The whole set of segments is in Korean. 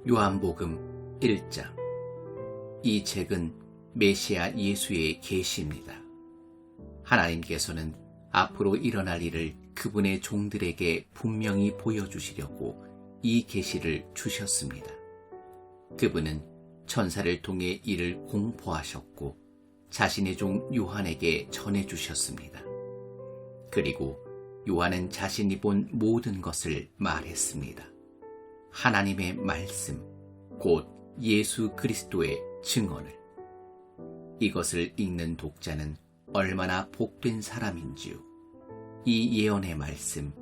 요한복음 1장. 이 책은 메시아 예수의 계시입니다. 하나님께서는 앞으로 일어날 일을 그분의 종들에게 분명히 보여주시려고 이 계시를 주셨습니다. 그분은 천사를 통해 이를 공포하셨고 자신의 종 요한에게 전해주셨습니다. 그리고 요한은 자신이 본 모든 것을 말했습니다. 하나님의 말씀, 곧 예수 그리스도의 증언을. 이것을 읽는 독자는 얼마나 복된 사람인지요. 이 예언의 말씀,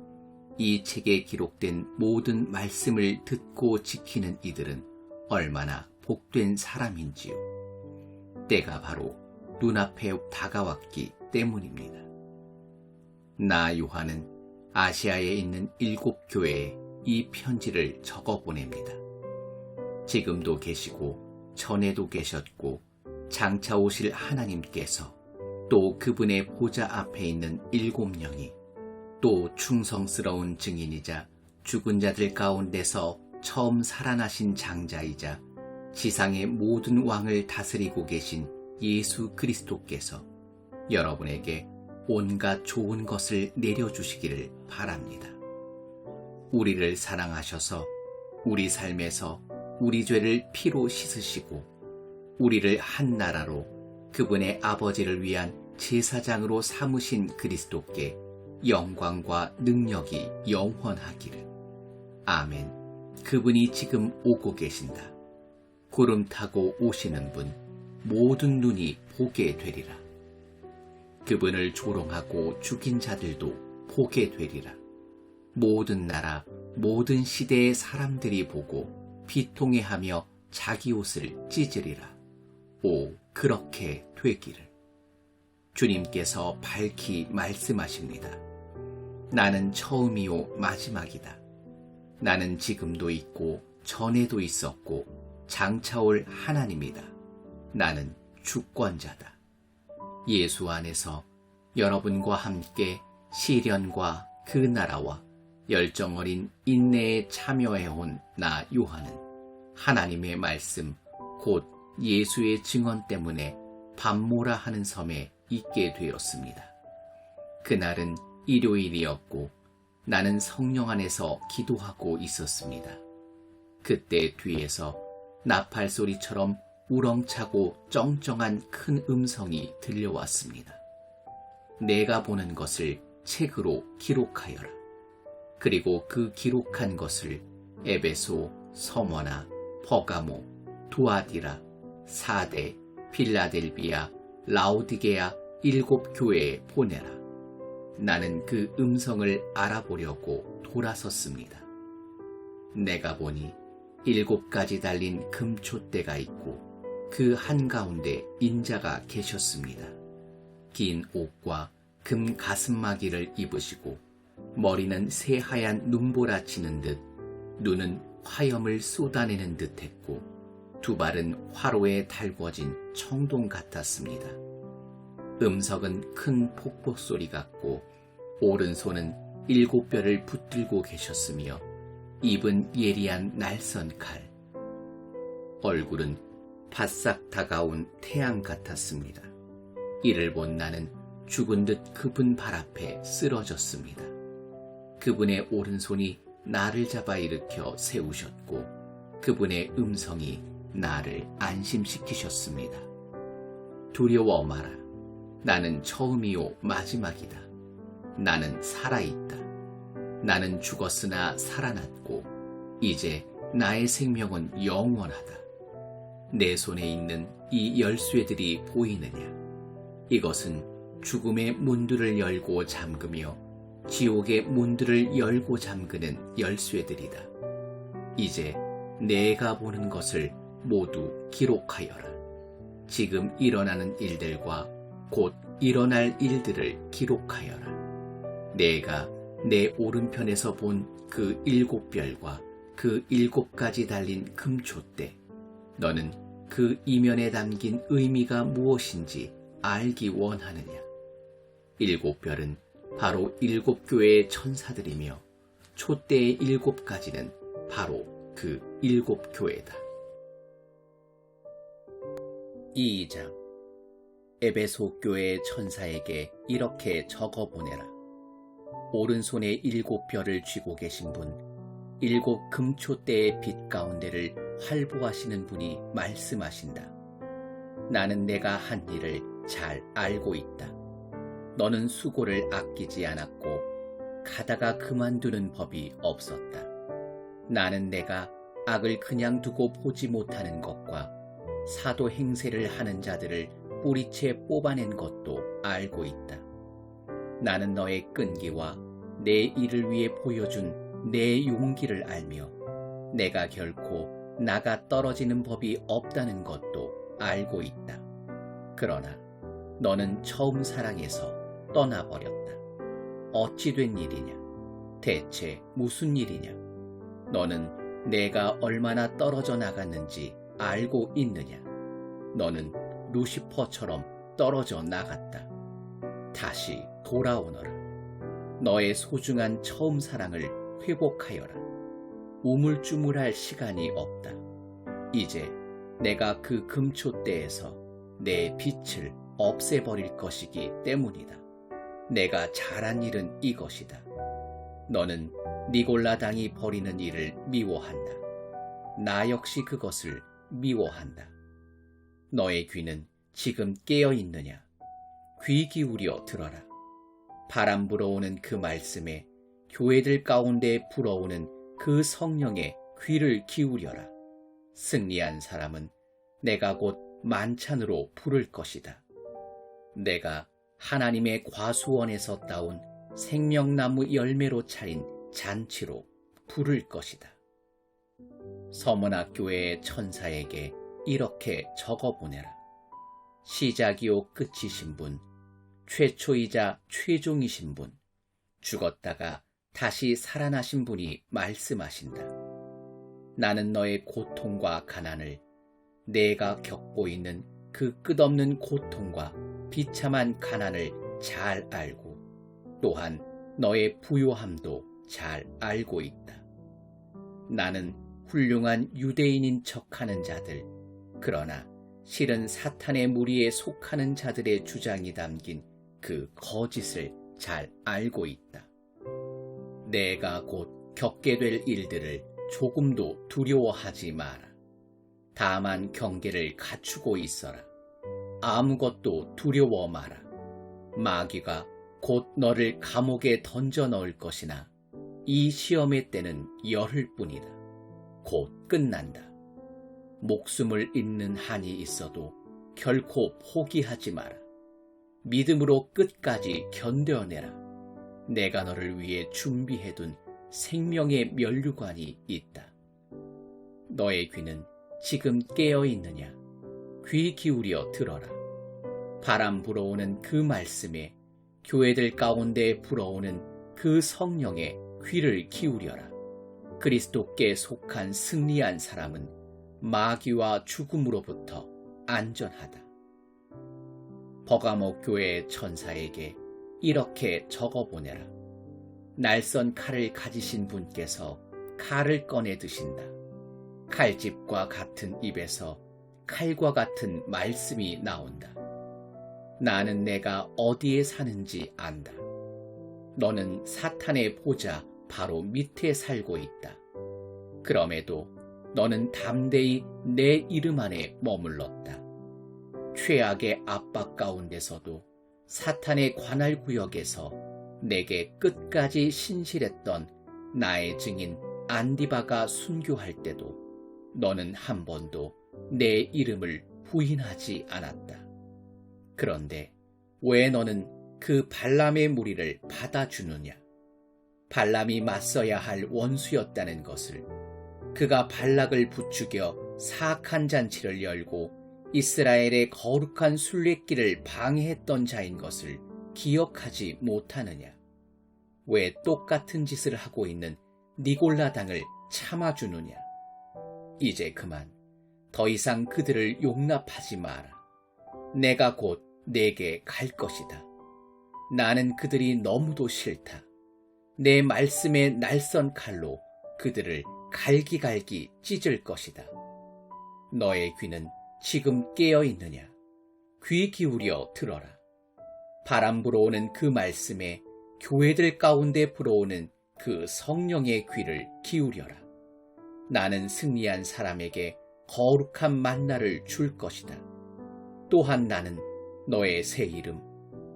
이 책에 기록된 모든 말씀을 듣고 지키는 이들은 얼마나 복된 사람인지요. 때가 바로 눈앞에 다가왔기 때문입니다. 나 요한은 아시아에 있는 7교회에 이 편지를 적어 보냅니다. 지금도 계시고 전에도 계셨고 장차 오실 하나님께서 또 그분의 보좌 앞에 있는 7명이 또 충성스러운 증인이자 죽은 자들 가운데서 처음 살아나신 장자이자 지상의 모든 왕을 다스리고 계신 예수 그리스도께서 여러분에게 온갖 좋은 것을 내려주시기를 바랍니다. 우리를 사랑하셔서 우리 삶에서 우리 죄를 피로 씻으시고 우리를 한 나라로 그분의 아버지를 위한 제사장으로 삼으신 그리스도께 영광과 능력이 영원하기를. 아멘. 그분이 지금 오고 계신다. 구름 타고 오시는 분, 모든 눈이 보게 되리라. 그분을 조롱하고 죽인 자들도 보게 되리라. 모든 나라, 모든 시대의 사람들이 보고 비통해하며 자기 옷을 찢으리라. 오, 그렇게 되기를. 주님께서 밝히 말씀하십니다. 나는 처음이요 마지막이다. 나는 지금도 있고 전에도 있었고 장차 올 하나님이다. 나는 주권자다. 예수 안에서 여러분과 함께 시련과 그 나라와 열정어린 인내에 참여해온 나 요한은 하나님의 말씀 곧 예수의 증언 때문에 밤모라 하는 섬에 있게 되었습니다. 그날은 일요일이었고 나는 성령 안에서 기도하고 있었습니다. 그때 뒤에서 나팔 소리처럼 우렁차고 쩡쩡한 큰 음성이 들려왔습니다. 내가 보는 것을 책으로 기록하여라. 그리고 그 기록한 것을 에베소, 서머나, 버가모, 두아디라, 사데, 필라델비아, 라오디게아 7교회에 보내라. 나는 그 음성을 알아보려고 돌아섰습니다. 내가 보니 7가지 달린 금촛대가 있고 그 한가운데 인자가 계셨습니다. 긴 옷과 금 가슴마기를 입으시고 머리는 새하얀 눈보라치는 듯 눈은 화염을 쏟아내는 듯 했고 두 발은 화로에 달궈진 청동 같았습니다. 음성은 큰 폭포 소리 같고 오른손은 7뼈를 붙들고 계셨으며 입은 예리한 날선 칼, 얼굴은 바싹 다가온 태양 같았습니다. 이를 본 나는 죽은 듯 그분 발 앞에 쓰러졌습니다. 그분의 오른손이 나를 잡아 일으켜 세우셨고 그분의 음성이 나를 안심시키셨습니다. 두려워 마라. 나는 처음이요 마지막이다. 나는 살아있다. 나는 죽었으나 살아났고 이제 나의 생명은 영원하다. 내 손에 있는 이 열쇠들이 보이느냐? 이것은 죽음의 문들을 열고 잠그며 지옥의 문들을 열고 잠그는 열쇠들이다. 이제 내가 보는 것을 모두 기록하여라. 지금 일어나는 일들과 곧 일어날 일들을 기록하여라. 내가 내 오른편에서 본 그 7별과 그 7가지 달린 금촛대, 너는 그 이면에 담긴 의미가 무엇인지 알기 원하느냐? 7별은 바로 7교회의 천사들이며 촛대의 7가지는 바로 그 7교회다. 2장. 에베소 교회 천사에게 이렇게 적어보내라. 오른손에 7별을 쥐고 계신 분, 7 금초대의 빛 가운데를 활보하시는 분이 말씀하신다. 나는 내가 한 일을 잘 알고 있다. 너는 수고를 아끼지 않았고 가다가 그만두는 법이 없었다. 나는 내가 악을 그냥 두고 보지 못하는 것과 사도 행세를 하는 자들을 뿌리채 뽑아낸 것도 알고 있다. 나는 너의 끈기와 내 일을 위해 보여준 내 용기를 알며 내가 결코 나가 떨어지는 법이 없다는 것도 알고 있다. 그러나 너는 처음 사랑에서 떠나버렸다. 어찌 된 일이냐? 대체 무슨 일이냐? 너는 내가 얼마나 떨어져 나갔는지 알고 있느냐? 너는 루시퍼처럼 떨어져 나갔다. 다시 돌아오너라. 너의 소중한 처음 사랑을 회복하여라. 우물쭈물할 시간이 없다. 이제 내가 그 금초대에서 내 빛을 없애버릴 것이기 때문이다. 내가 잘한 일은 이것이다. 너는 니골라당이 벌이는 일을 미워한다. 나 역시 그것을 미워한다. 너의 귀는 지금 깨어 있느냐? 귀 기울여 들어라. 바람 불어오는 그 말씀에 교회들 가운데 불어오는 그 성령의 귀를 기울여라. 승리한 사람은 내가 곧 만찬으로 부를 것이다. 내가 하나님의 과수원에서 따온 생명나무 열매로 차린 잔치로 부를 것이다. 서머나 교회의 천사에게 이렇게 적어보내라. 시작이요 끝이신 분, 최초이자 최종이신 분, 죽었다가 다시 살아나신 분이 말씀하신다. 나는 너의 고통과 가난을, 내가 겪고 있는 그 끝없는 고통과 비참한 가난을 잘 알고 또한 너의 부요함도 잘 알고 있다. 나는 훌륭한 유대인인 척하는 자들, 그러나 실은 사탄의 무리에 속하는 자들의 주장이 담긴 그 거짓을 잘 알고 있다. 내가 곧 겪게 될 일들을 조금도 두려워하지 마라. 다만 경계를 갖추고 있어라. 아무것도 두려워 마라. 마귀가 곧 너를 감옥에 던져 넣을 것이나 이 시험의 때는 열흘 뿐이다. 곧 끝난다. 목숨을 잃는 한이 있어도 결코 포기하지 마라. 믿음으로 끝까지 견뎌내라. 내가 너를 위해 준비해둔 생명의 면류관이 있다. 너의 귀는 지금 깨어 있느냐? 귀 기울여 들어라. 바람 불어오는 그 말씀에 교회들 가운데 불어오는 그 성령의 귀를 기울여라. 그리스도께 속한 승리한 사람은 마귀와 죽음으로부터 안전하다. 버가모 교회의 천사에게 이렇게 적어보내라. 날선 칼을 가지신 분께서 칼을 꺼내 드신다. 칼집과 같은 입에서 칼과 같은 말씀이 나온다. 나는 내가 어디에 사는지 안다. 너는 사탄의 보좌 바로 밑에 살고 있다. 그럼에도 너는 담대히 내 이름 안에 머물렀다. 최악의 압박 가운데서도 사탄의 관할 구역에서 내게 끝까지 신실했던 나의 증인 안디바가 순교할 때도 너는 한 번도 내 이름을 부인하지 않았다. 그런데 왜 너는 그 발람의 무리를 받아주느냐? 발람이 맞서야 할 원수였다는 것을, 그가 발락을 부추겨 사악한 잔치를 열고 이스라엘의 거룩한 순례길을 방해했던 자인 것을 기억하지 못하느냐? 왜 똑같은 짓을 하고 있는 니골라당을 참아주느냐? 이제 그만 더 이상 그들을 용납하지 마라. 내가 곧 내게 갈 것이다. 나는 그들이 너무도 싫다. 내 말씀의 날선 칼로 그들을 갈기갈기 찢을 것이다. 너의 귀는 지금 깨어 있느냐? 귀 기울여 들어라. 바람 불어오는 그 말씀에 교회들 가운데 불어오는 그 성령의 귀를 기울여라. 나는 승리한 사람에게 거룩한 만나를 줄 것이다. 또한 나는 너의 새 이름,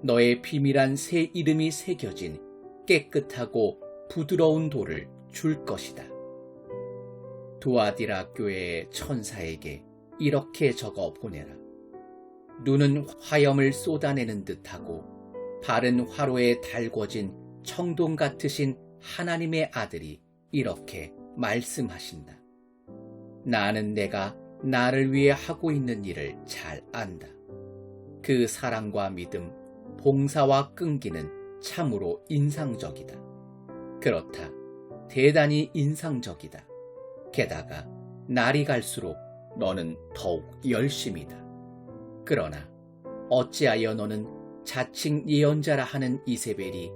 너의 비밀한 새 이름이 새겨진 깨끗하고 부드러운 돌을 줄 것이다. 두아디라 교회의 천사에게 이렇게 적어 보내라. 눈은 화염을 쏟아내는 듯하고 발은 화로에 달궈진 청동 같으신 하나님의 아들이 이렇게 말씀하신다. 나는 내가 나를 위해 하고 있는 일을 잘 안다. 그 사랑과 믿음, 봉사와 끈기는 참으로 인상적이다. 그렇다. 대단히 인상적이다. 게다가 날이 갈수록 너는 더욱 열심이다. 그러나 어찌하여 너는 자칭 예언자라 하는 이세벨이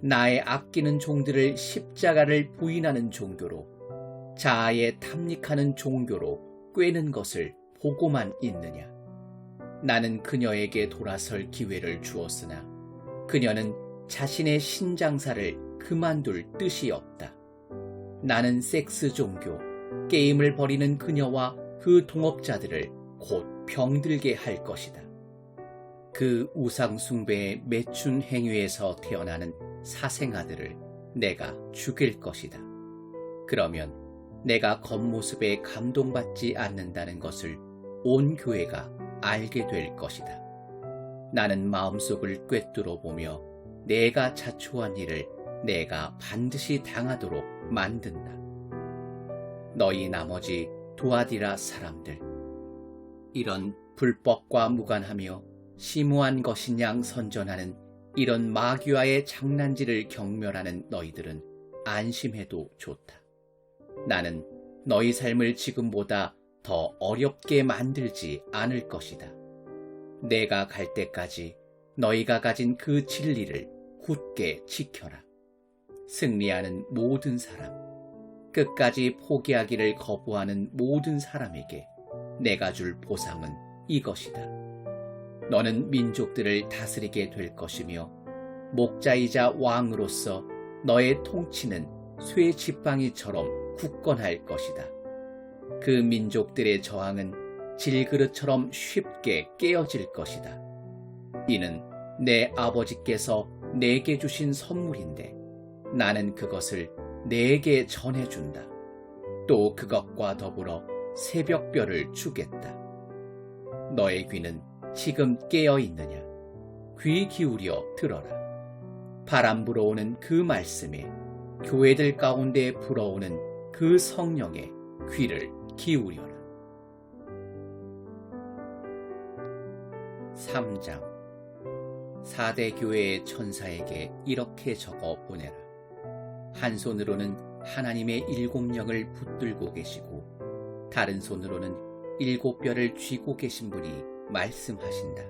나의 아끼는 종들을 십자가를 부인하는 종교로, 자아에 탐닉하는 종교로 꿰는 것을 보고만 있느냐? 나는 그녀에게 돌아설 기회를 주었으나 그녀는 자신의 신장사를 그만둘 뜻이 없다. 나는 섹스 종교, 게임을 벌이는 그녀와 그 동업자들을 곧 병들게 할 것이다. 그 우상숭배의 매춘 행위에서 태어나는 사생아들을 내가 죽일 것이다. 그러면 내가 겉모습에 감동받지 않는다는 것을 온 교회가 알게 될 것이다. 나는 마음속을 꿰뚫어 보며 내가 자초한 일을 내가 반드시 당하도록 만든다. 너희 나머지 두아디라 사람들, 이런 불법과 무관하며 심오한 것인 양 선전하는 이런 마귀와의 장난질을 경멸하는 너희들은 안심해도 좋다. 나는 너희 삶을 지금보다 더 어렵게 만들지 않을 것이다. 내가 갈 때까지 너희가 가진 그 진리를 굳게 지켜라. 승리하는 모든 사람, 끝까지 포기하기를 거부하는 모든 사람에게 내가 줄 보상은 이것이다. 너는 민족들을 다스리게 될 것이며 목자이자 왕으로서 너의 통치는 쇠 지팡이처럼 굳건할 것이다. 그 민족들의 저항은 질그릇처럼 쉽게 깨어질 것이다. 이는 내 아버지께서 내게 주신 선물인데 나는 그것을 내게 전해준다. 또 그것과 더불어 새벽별을 주겠다. 너의 귀는 지금 깨어 있느냐? 귀 기울여 들어라. 바람 불어오는 그 말씀에 교회들 가운데 불어오는 그 성령의 귀를 기울여라. 3장. 4대 교회의 천사에게 이렇게 적어 보내라. 한 손으로는 하나님의 7영을 붙들고 계시고 다른 손으로는 7뼈를 쥐고 계신 분이 말씀하신다.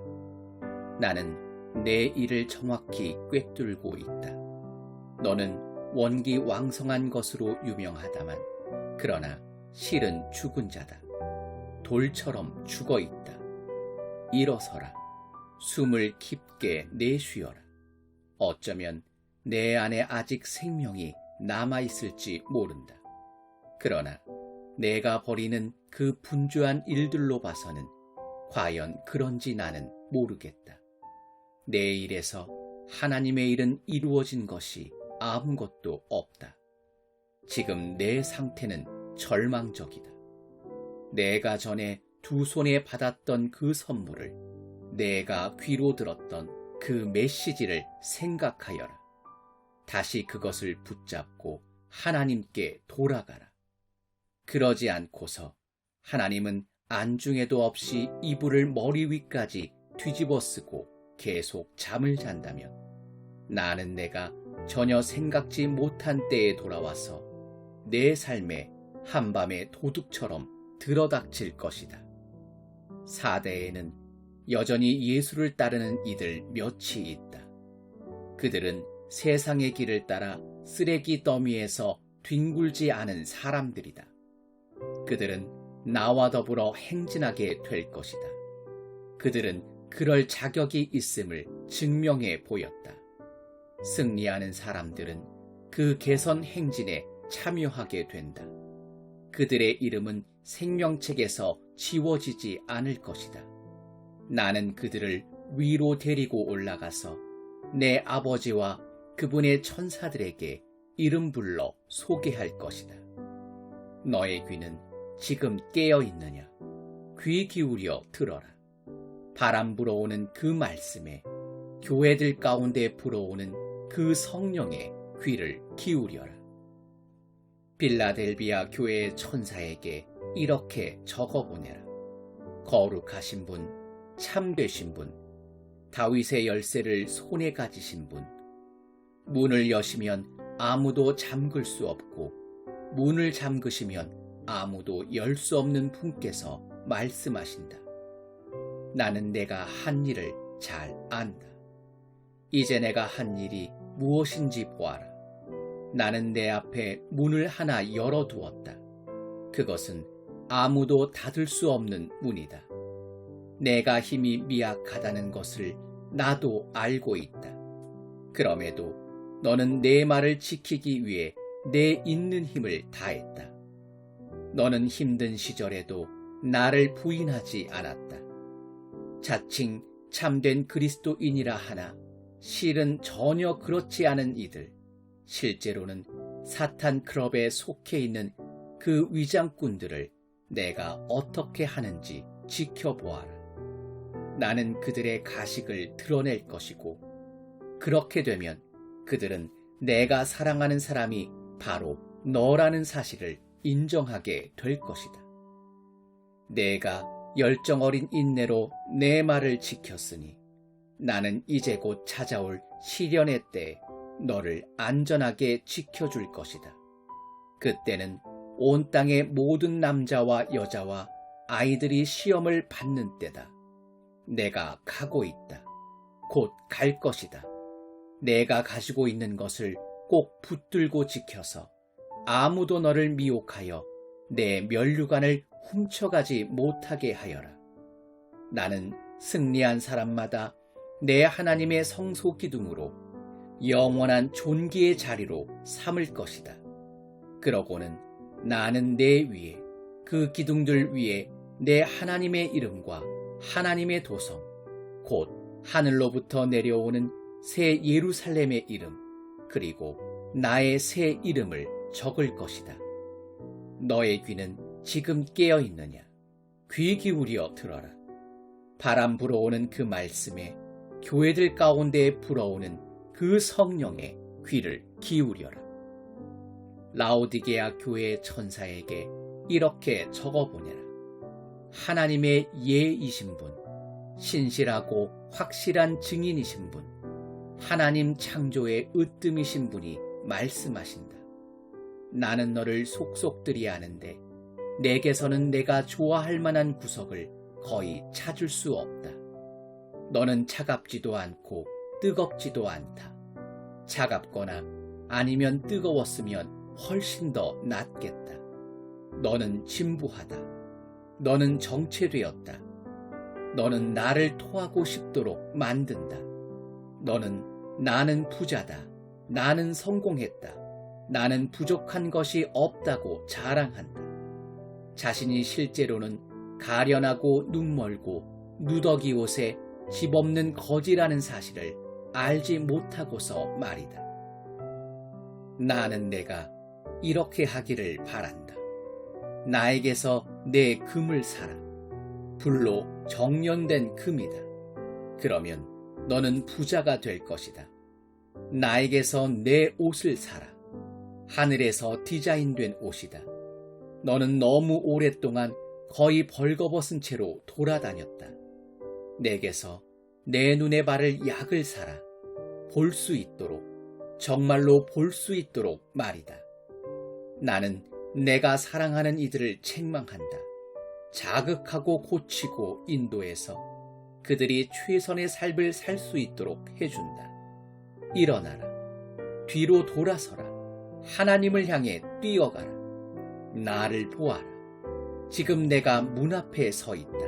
나는 내 일을 정확히 꿰뚫고 있다. 너는 원기 왕성한 것으로 유명하다만 그러나 실은 죽은 자다. 돌처럼 죽어 있다. 일어서라. 숨을 깊게 내쉬어라. 어쩌면 내 안에 아직 생명이 남아있을지 모른다. 그러나 내가 벌이는 그 분주한 일들로 봐서는 과연 그런지 나는 모르겠다. 내 일에서 하나님의 일은 이루어진 것이 아무것도 없다. 지금 내 상태는 절망적이다. 내가 전에 두 손에 받았던 그 선물을, 내가 귀로 들었던 그 메시지를 생각하여라. 다시 그것을 붙잡고 하나님께 돌아가라. 그러지 않고서 하나님은 안중에도 없이 이불을 머리 위까지 뒤집어 쓰고 계속 잠을 잔다면 나는 내가 전혀 생각지 못한 때에 돌아와서 내 삶에 한밤의 도둑처럼 들어닥칠 것이다. 4대에는 여전히 예수를 따르는 이들 몇이 있다. 그들은 세상의 길을 따라 쓰레기 더미에서 뒹굴지 않은 사람들이다. 그들은 나와 더불어 행진하게 될 것이다. 그들은 그럴 자격이 있음을 증명해 보였다. 승리하는 사람들은 그 개선 행진에 참여하게 된다. 그들의 이름은 생명책에서 지워지지 않을 것이다. 나는 그들을 위로 데리고 올라가서 내 아버지와 그분의 천사들에게 이름 불러 소개할 것이다. 너의 귀는 지금 깨어 있느냐? 귀 기울여 들어라. 바람 불어오는 그 말씀에 교회들 가운데 불어오는 그 성령의 귀를 기울여라. 빌라델비아 교회의 천사에게 이렇게 적어보내라. 거룩하신 분, 참되신 분, 다윗의 열쇠를 손에 가지신 분, 문을 여시면 아무도 잠글 수 없고 문을 잠그시면 아무도 열 수 없는 분께서 말씀하신다. 나는 내가 한 일을 잘 안다. 이제 내가 한 일이 무엇인지 보아라. 나는 내 앞에 문을 하나 열어두었다. 그것은 아무도 닫을 수 없는 문이다. 내가 힘이 미약하다는 것을 나도 알고 있다. 그럼에도 너는 내 말을 지키기 위해 내 있는 힘을 다했다. 너는 힘든 시절에도 나를 부인하지 않았다. 자칭 참된 그리스도인이라 하나 실은 전혀 그렇지 않은 이들, 실제로는 사탄 클럽에 속해 있는 그 위장꾼들을 내가 어떻게 하는지 지켜보아라. 나는 그들의 가식을 드러낼 것이고 그렇게 되면 그들은 내가 사랑하는 사람이 바로 너라는 사실을 인정하게 될 것이다. 내가 열정 어린 인내로 내 말을 지켰으니 나는 이제 곧 찾아올 시련의 때에 너를 안전하게 지켜줄 것이다. 그때는 온 땅의 모든 남자와 여자와 아이들이 시험을 받는 때다. 내가 가고 있다. 곧 갈 것이다. 내가 가지고 있는 것을 꼭 붙들고 지켜서 아무도 너를 미혹하여 내 면류관을 훔쳐가지 못하게 하여라. 나는 승리한 사람마다 내 하나님의 성소 기둥으로 영원한 존귀의 자리로 삼을 것이다. 그러고는 나는 내 위에 그 기둥들 위에 내 하나님의 이름과 하나님의 도성 곧 하늘로부터 내려오는 새 예루살렘의 이름 그리고 나의 새 이름을 적을 것이다. 너의 귀는 지금 깨어 있느냐? 귀 기울여 들어라. 바람 불어오는 그 말씀에 교회들 가운데 불어오는 그 성령의 귀를 기울여라. 라오디게아 교회의 천사에게 이렇게 적어보내라. 하나님의 예이신 분, 신실하고 확실한 증인이신 분, 하나님 창조의 으뜸이신 분이 말씀하신다. 나는 너를 속속들이 아는데 내게서는 내가 좋아할 만한 구석을 거의 찾을 수 없다. 너는 차갑지도 않고 뜨겁지도 않다. 차갑거나 아니면 뜨거웠으면 훨씬 더 낫겠다. 너는 진부하다. 너는 정체되었다. 너는 나를 토하고 싶도록 만든다. 너는 나는 부자다. 나는 성공했다. 나는 부족한 것이 없다고 자랑한다. 자신이 실제로는 가련하고 눈멀고 누더기 옷에 집 없는 거지라는 사실을 알지 못하고서 말이다. 나는 내가 이렇게 하기를 바란다. 나에게서 내 금을 사라. 불로 정련된 금이다. 그러면 너는 부자가 될 것이다. 나에게서 내 옷을 사라. 하늘에서 디자인된 옷이다. 너는 너무 오랫동안 거의 벌거벗은 채로 돌아다녔다. 내게서 내 눈에 바를 약을 사라. 볼 수 있도록, 정말로 볼 수 있도록 말이다. 나는 내가 사랑하는 이들을 책망한다. 자극하고 고치고 인도해서 그들이 최선의 삶을 살 수 있도록 해준다. 일어나라. 뒤로 돌아서라. 하나님을 향해 뛰어가라. 나를 보아라. 지금 내가 문 앞에 서 있다.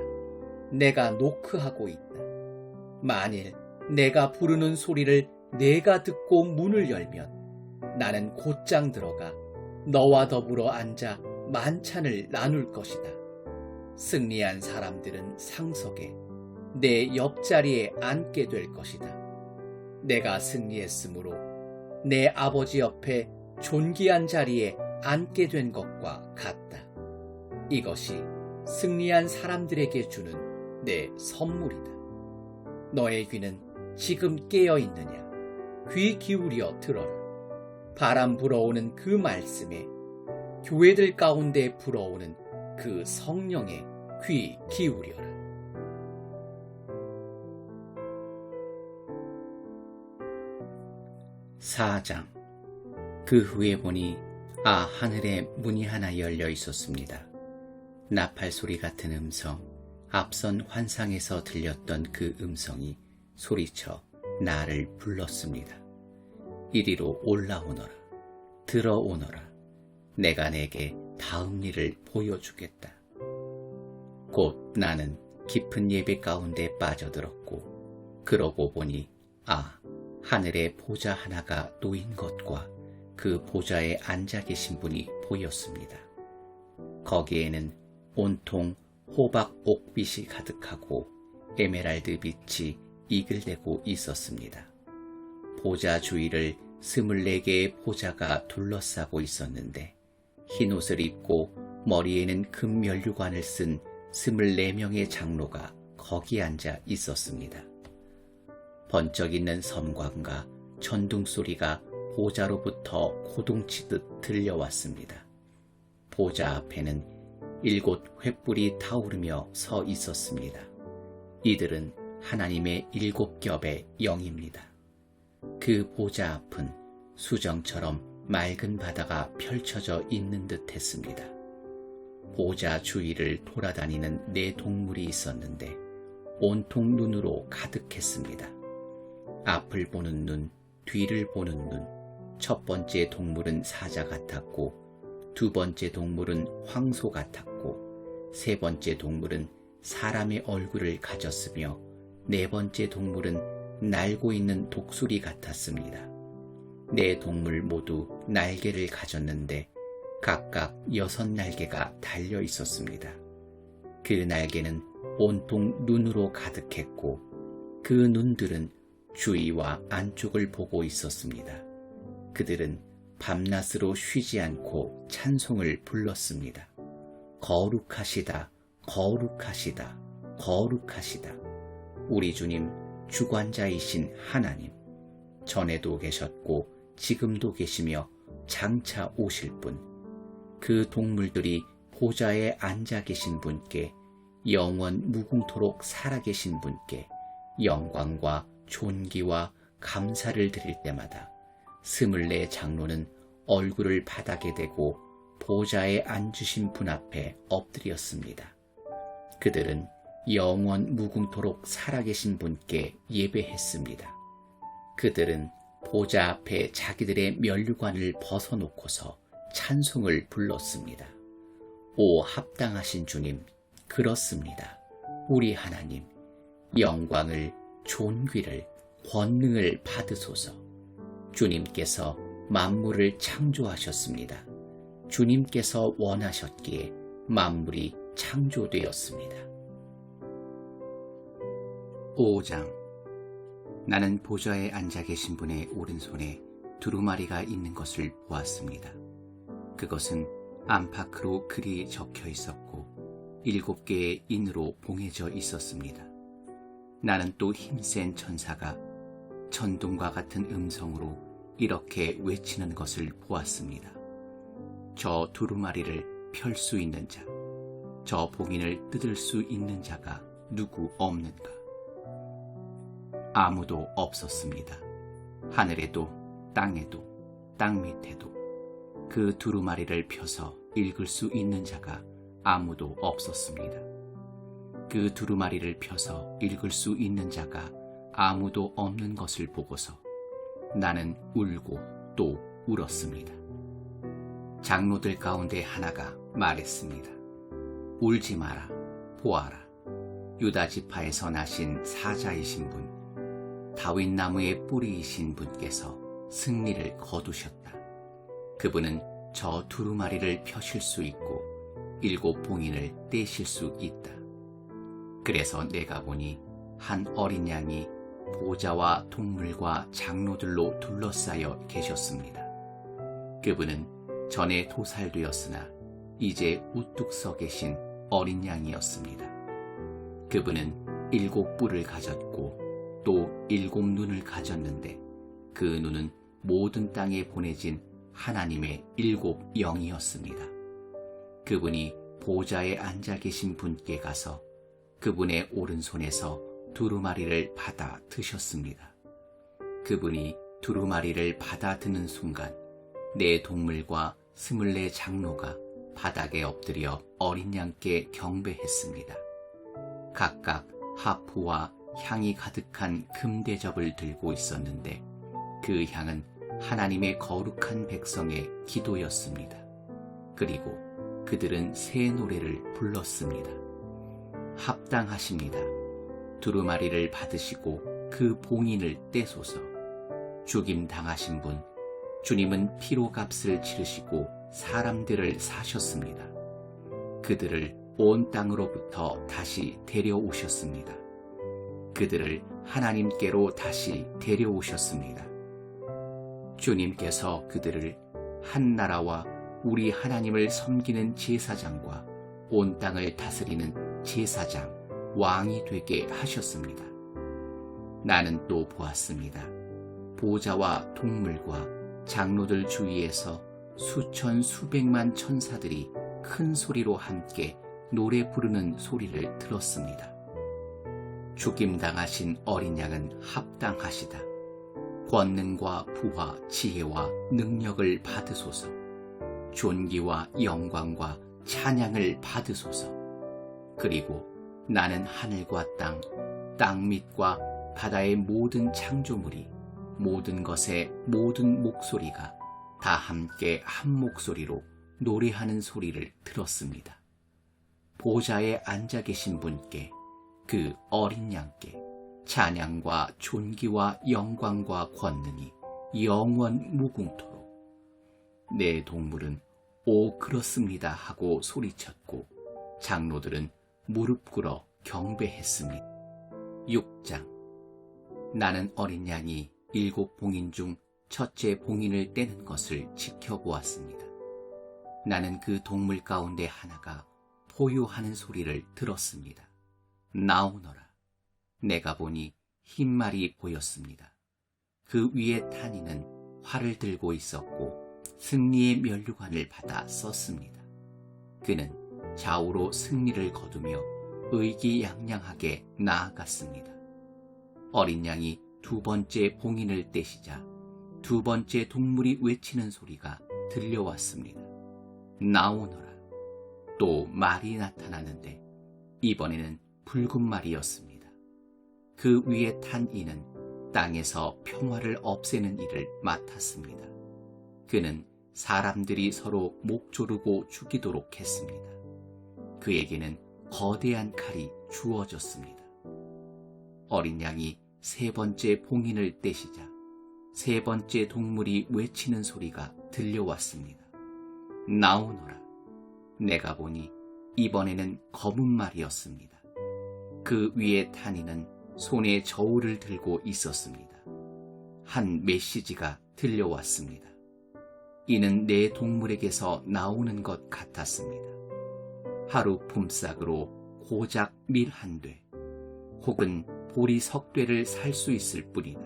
내가 노크하고 있다. 만일 내가 부르는 소리를 내가 듣고 문을 열면 나는 곧장 들어가 너와 더불어 앉아 만찬을 나눌 것이다. 승리한 사람들은 상석에 내 옆자리에 앉게 될 것이다. 내가 승리했으므로 내 아버지 옆에 존귀한 자리에 앉게 된 것과 같다. 이것이 승리한 사람들에게 주는 내 선물이다. 너의 귀는 지금 깨어 있느냐? 귀 기울여 들어라. 바람 불어오는 그 말씀에 교회들 가운데 불어오는 그 성령에 귀 기울여라. (4장) 그 후에 보니 하늘에 문이 하나 열려 있었습니다. 나팔 소리 같은 음성, 앞선 환상에서 들렸던 그 음성이 소리쳐 나를 불렀습니다. 이리로 올라오너라. 들어오너라. 내가 내게 다음 일을 보여주겠다. 곧 나는 깊은 예배 가운데 빠져들었고, 그러고 보니 하늘에 보좌 하나가 놓인 것과 그 보좌에 앉아 계신 분이 보였습니다. 거기에는 온통 호박 옥빛이 가득하고 에메랄드 빛이 이글대고 있었습니다. 보좌 주위를 24개의 보좌가 둘러싸고 있었는데 흰 옷을 입고 머리에는 금 면류관을 쓴 24명의 장로가 거기 앉아 있었습니다. 번쩍 있는 섬광과 전등 소리가 보좌로부터 고동치듯 들려왔습니다. 보좌 앞에는 7 횃불이 타오르며 서 있었습니다. 이들은 하나님의 7 겹의 영입니다. 그 보좌 앞은 수정처럼 맑은 바다가 펼쳐져 있는 듯 했습니다. 보좌 주위를 돌아다니는 4 동물이 있었는데 온통 눈으로 가득했습니다. 앞을 보는 눈, 뒤를 보는 눈. 첫 번째 동물은 사자 같았고, 두 번째 동물은 황소 같았고, 세 번째 동물은 사람의 얼굴을 가졌으며, 네 번째 동물은 날고 있는 독수리 같았습니다. 4 동물 모두 날개를 가졌는데 각각 6 날개가 달려 있었습니다. 그 날개는 온통 눈으로 가득했고, 그 눈들은 주위와 안쪽을 보고 있었습니다. 그들은 밤낮으로 쉬지 않고 찬송을 불렀습니다. 거룩하시다, 거룩하시다, 거룩하시다. 우리 주님 주관자이신 하나님, 전에도 계셨고 지금도 계시며 장차 오실 분, 그 동물들이 보좌에 앉아 계신 분께, 영원 무궁토록 살아계신 분께 영광과 존귀와 감사를 드릴 때마다 24 장로는 얼굴을 바닥에 대고 보좌에 앉으신 분 앞에 엎드렸습니다. 그들은 영원 무궁토록 살아계신 분께 예배했습니다. 그들은 보좌 앞에 자기들의 면류관을 벗어놓고서 찬송을 불렀습니다. 오 합당하신 주님, 그렇습니다. 우리 하나님, 영광을, 존귀를, 권능을 받으소서. 주님께서 만물을 창조하셨습니다. 주님께서 원하셨기에 만물이 창조되었습니다. 5장. 나는 보좌에 앉아 계신 분의 오른손에 두루마리가 있는 것을 보았습니다. 그것은 안팎으로 글이 적혀 있었고 7개의 인으로 봉해져 있었습니다. 나는 또 힘센 천사가 천둥과 같은 음성으로 이렇게 외치는 것을 보았습니다. 저 두루마리를 펼 수 있는 자, 저 봉인을 뜯을 수 있는 자가 누구 없는가? 아무도 없었습니다. 하늘에도 땅에도 땅 밑에도 그 두루마리를 펴서 읽을 수 있는 자가 아무도 없었습니다. 그 두루마리를 펴서 읽을 수 있는 자가 아무도 없는 것을 보고서 나는 울고 또 울었습니다. 장로들 가운데 하나가 말했습니다. 울지 마라, 보아라. 유다 지파에서 나신 사자이신 분, 다윗 나무의 뿌리이신 분께서 승리를 거두셨다. 그분은 저 두루마리를 펴실 수 있고 7 봉인을 떼실 수 있다. 그래서 내가 보니 한 어린 양이 보좌와 동물과 장로들로 둘러싸여 계셨습니다. 그분은 전에 도살되었으나 이제 우뚝 서 계신 어린 양이었습니다. 그분은 7 뿔을 가졌고 또 7 눈을 가졌는데 그 눈은 모든 땅에 보내진 하나님의 7 영이었습니다. 그분이 보좌에 앉아 계신 분께 가서 그분의 오른손에서 두루마리를 받아 드셨습니다. 그분이 두루마리를 받아 드는 순간 네 동물과 24 장로가 바닥에 엎드려 어린 양께 경배했습니다. 각각 하프와 향이 가득한 금대접을 들고 있었는데 그 향은 하나님의 거룩한 백성의 기도였습니다. 그리고 그들은 새 노래를 불렀습니다. 합당하십니다. 두루마리를 받으시고 그 봉인을 떼소서. 죽임 당하신 분, 주님은 피로 값을 치르시고 사람들을 사셨습니다. 그들을 온 땅으로부터 다시 데려오셨습니다. 그들을 하나님께로 다시 데려오셨습니다. 주님께서 그들을 한 나라와 우리 하나님을 섬기는 제사장과 온 땅을 다스리는 제사장, 왕이 되게 하셨습니다. 나는 또 보았습니다. 보좌와 동물과 장로들 주위에서 수천 수백만 천사들이 큰 소리로 함께 노래 부르는 소리를 들었습니다. 죽임당하신 어린 양은 합당하시다. 권능과 부와 지혜와 능력을 받으소서. 존귀와 영광과 찬양을 받으소서. 그리고 나는 하늘과 땅 밑과 바다의 모든 창조물이 모든 것의 모든 목소리가 다 함께 한 목소리로 노래하는 소리를 들었습니다. 보좌에 앉아 계신 분께, 그 어린 양께 찬양과 존귀와 영광과 권능이 영원 무궁토록. 내 동물은 오 그렇습니다 하고 소리쳤고 장로들은 무릎 꿇어 경배했습니다. 6장. 나는 어린 양이 7 봉인 중 첫째 봉인을 떼는 것을 지켜보았습니다. 나는 그 동물 가운데 하나가 포효하는 소리를 들었습니다. 나오너라. 내가 보니 흰 말이 보였습니다. 그 위에 탄 이는 활을 들고 있었고 승리의 면류관을 받아 썼습니다. 그는 좌우로 승리를 거두며 의기양양하게 나아갔습니다. 어린 양이 2번째 봉인을 떼시자 2번째 동물이 외치는 소리가 들려왔습니다. 나오너라. 또 말이 나타나는데 이번에는 붉은 말이었습니다. 그 위에 탄 이는 땅에서 평화를 없애는 일을 맡았습니다. 그는 사람들이 서로 목 조르고 죽이도록 했습니다. 그에게는 거대한 칼이 주어졌습니다. 어린 양이 3번째 봉인을 떼시자 3번째 동물이 외치는 소리가 들려왔습니다. 나오너라. 내가 보니 이번에는 검은 말이었습니다. 그 위에 탄 이는 손에 저울을 들고 있었습니다. 한 메시지가 들려왔습니다. 이는 내 동물에게서 나오는 것 같았습니다. 하루 품삯으로 고작 밀 1돼, 혹은 보리 석대를 살 수 있을 뿐이다.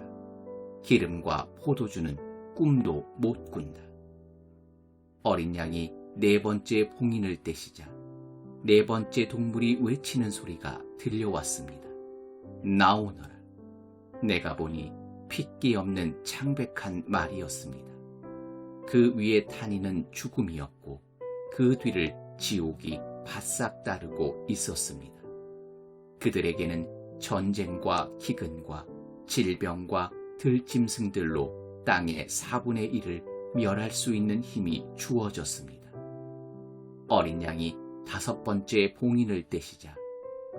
기름과 포도주는 꿈도 못 꾼다. 어린 양이 4번째 봉인을 떼시자 4번째 동물이 외치는 소리가 들려왔습니다. 나오너라. 내가 보니 핏기 없는 창백한 말이었습니다. 그 위에 탄 이는 죽음이었고 그 뒤를 지옥이 바싹 따르고 있었습니다. 그들에게는 전쟁과 기근과 질병과 들짐승들로 땅의 4분의 1을 멸할 수 있는 힘이 주어졌습니다. 어린 양이 5번째 봉인을 떼시자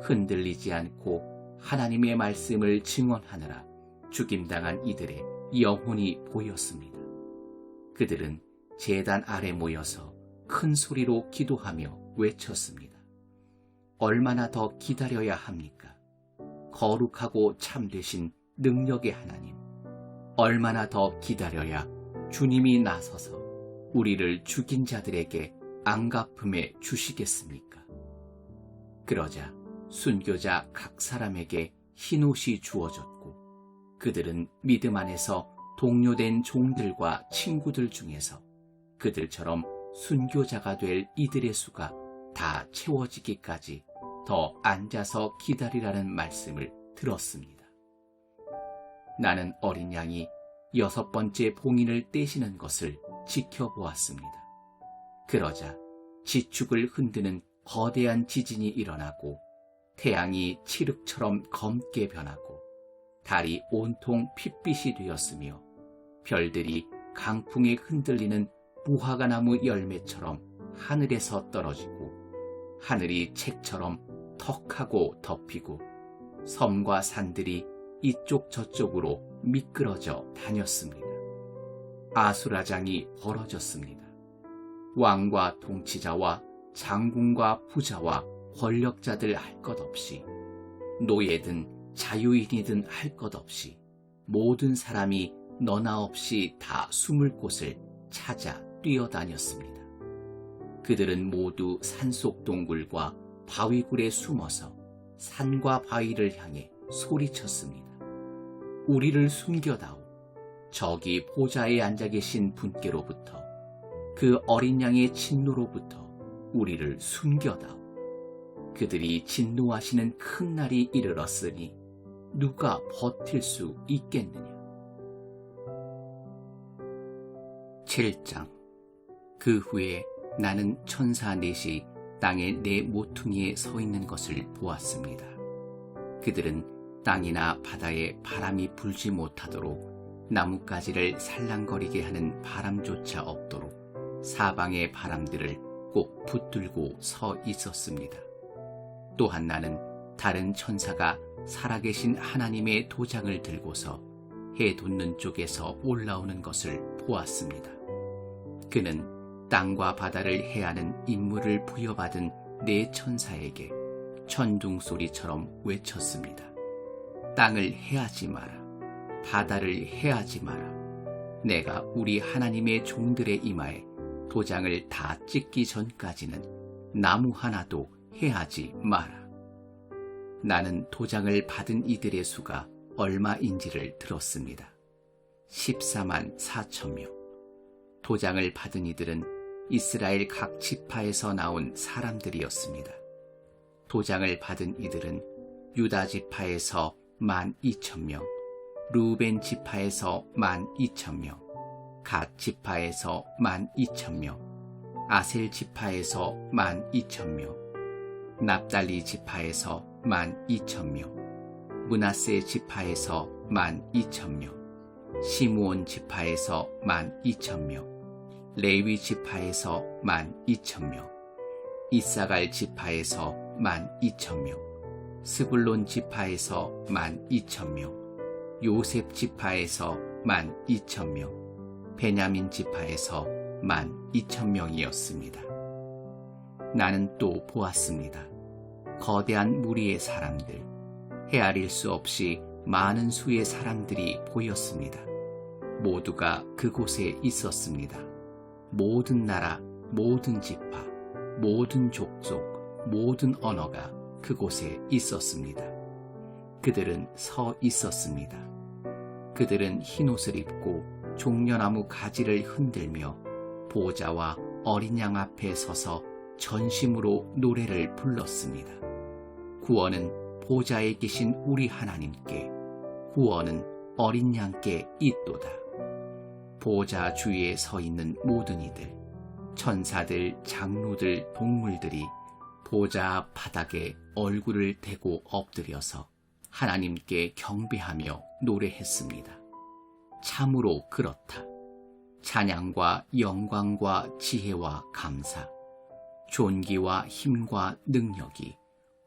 흔들리지 않고 하나님의 말씀을 증언하느라 죽임당한 이들의 영혼이 보였습니다. 그들은 제단 아래 모여서 큰 소리로 기도하며 외쳤습니다. 얼마나 더 기다려야 합니까? 거룩하고 참되신 능력의 하나님, 얼마나 더 기다려야 주님이 나서서 우리를 죽인 자들에게 안갚음해 주시겠습니까? 그러자 순교자 각 사람에게 흰옷이 주어졌고 그들은 믿음 안에서 동료된 종들과 친구들 중에서 그들처럼 순교자가 될 이들의 수가 다 채워지기까지 더 앉아서 기다리라는 말씀을 들었습니다. 나는 어린 양이 6번째 봉인을 떼시는 것을 지켜보았습니다. 그러자 지축을 흔드는 거대한 지진이 일어나고 태양이 칠흑처럼 검게 변하고 달이 온통 핏빛이 되었으며 별들이 강풍에 흔들리는 무화과나무 열매처럼 하늘에서 떨어지고 하늘이 책처럼 턱하고 덮이고 섬과 산들이 이쪽 저쪽으로 미끄러져 다녔습니다. 아수라장이 벌어졌습니다. 왕과 통치자와 장군과 부자와 권력자들 할 것 없이 노예든 자유인이든 할 것 없이 모든 사람이 너나 없이 다 숨을 곳을 찾아 뛰어다녔습니다. 그들은 모두 산속 동굴과 바위굴에 숨어서 산과 바위를 향해 소리쳤습니다. 우리를 숨겨다오. 저기 보좌에 앉아 계신 분께로부터 그 어린 양의 진노로부터 우리를 숨겨다오. 그들이 진노하시는 큰 날이 이르렀으니 누가 버틸 수 있겠느냐. 7장. 그 후에 나는 천사 넷이 땅의 네 모퉁이에 서 있는 것을 보았습니다. 그들은 땅이나 바다에 바람이 불지 못하도록 나뭇가지를 살랑거리게 하는 바람조차 없도록 사방의 바람들을 꼭 붙들고 서 있었습니다. 또한 나는 다른 천사가 살아계신 하나님의 도장을 들고서 해 돋는 쪽에서 올라오는 것을 보았습니다. 그는 땅과 바다를 해하는 임무를 부여받은 네 천사에게 천둥 소리처럼 외쳤습니다. 땅을 해하지 마라. 바다를 해하지 마라. 내가 우리 하나님의 종들의 이마에 도장을 다 찍기 전까지는 나무 하나도 해하지 마라. 나는 도장을 받은 이들의 수가 얼마인지를 들었습니다. 14만 4천 명. 도장을 받은 이들은 이스라엘 각 지파에서 나온 사람들이었습니다. 도장을 받은 이들은 유다 지파에서 12,000명, 루벤 지파에서 12,000명, 갓 지파에서 12,000명, 아셀 지파에서 12,000명, 납달리 지파에서 12,000명, 므낫세 지파에서 12,000명, 시므온 지파에서 12,000명, 레위 지파에서 12,000명, 이사갈 지파에서 12,000명, 스불론 지파에서 12,000명, 요셉 지파에서 12,000명, 베냐민 지파에서 12,000명이었습니다. 나는 또 보았습니다. 거대한 무리의 사람들, 헤아릴 수 없이 많은 수의 사람들이 보였습니다. 모두가 그곳에 있었습니다. 모든 나라, 모든 지파, 모든 족속, 모든 언어가 그곳에 있었습니다. 그들은 서 있었습니다. 그들은 흰옷을 입고 종려나무 가지를 흔들며 보좌와 어린 양 앞에 서서 전심으로 노래를 불렀습니다. 구원은 보좌에 계신 우리 하나님께, 구원은 어린 양께 있도다. 보좌 주위에 서 있는 모든 이들, 천사들, 장로들, 동물들이 보좌 바닥에 얼굴을 대고 엎드려서 하나님께 경배하며 노래했습니다. 참으로 그렇다. 찬양과 영광과 지혜와 감사, 존귀와 힘과 능력이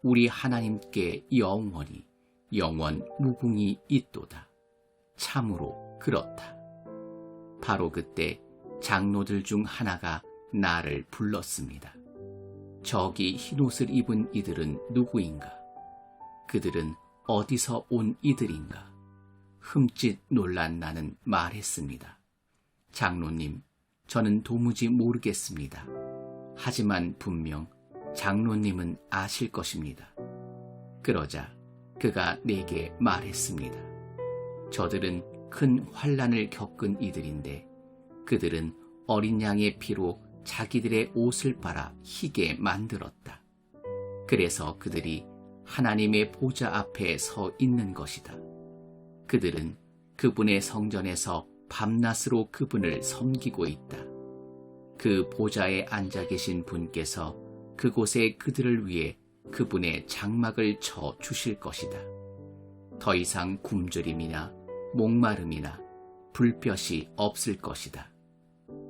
우리 하나님께 영원히 영원 무궁히 있도다. 참으로 그렇다. 바로 그때 장로들 중 하나가 나를 불렀습니다. 저기 흰옷을 입은 이들은 누구인가? 그들은 어디서 온 이들인가? 흠칫 놀란 나는 말했습니다. 장로님, 저는 도무지 모르겠습니다. 하지만 분명 장로님은 아실 것입니다. 그러자 그가 내게 말했습니다. 저들은 큰 환난을 겪은 이들인데 그들은 어린 양의 피로 자기들의 옷을 빨아 희게 만들었다. 그래서 그들이 하나님의 보좌 앞에 서 있는 것이다. 그들은 그분의 성전에서 밤낮으로 그분을 섬기고 있다. 그 보좌에 앉아 계신 분께서 그곳에 그들을 위해 그분의 장막을 쳐 주실 것이다. 더 이상 굶주림이나 목마름이나 불볕이 없을 것이다.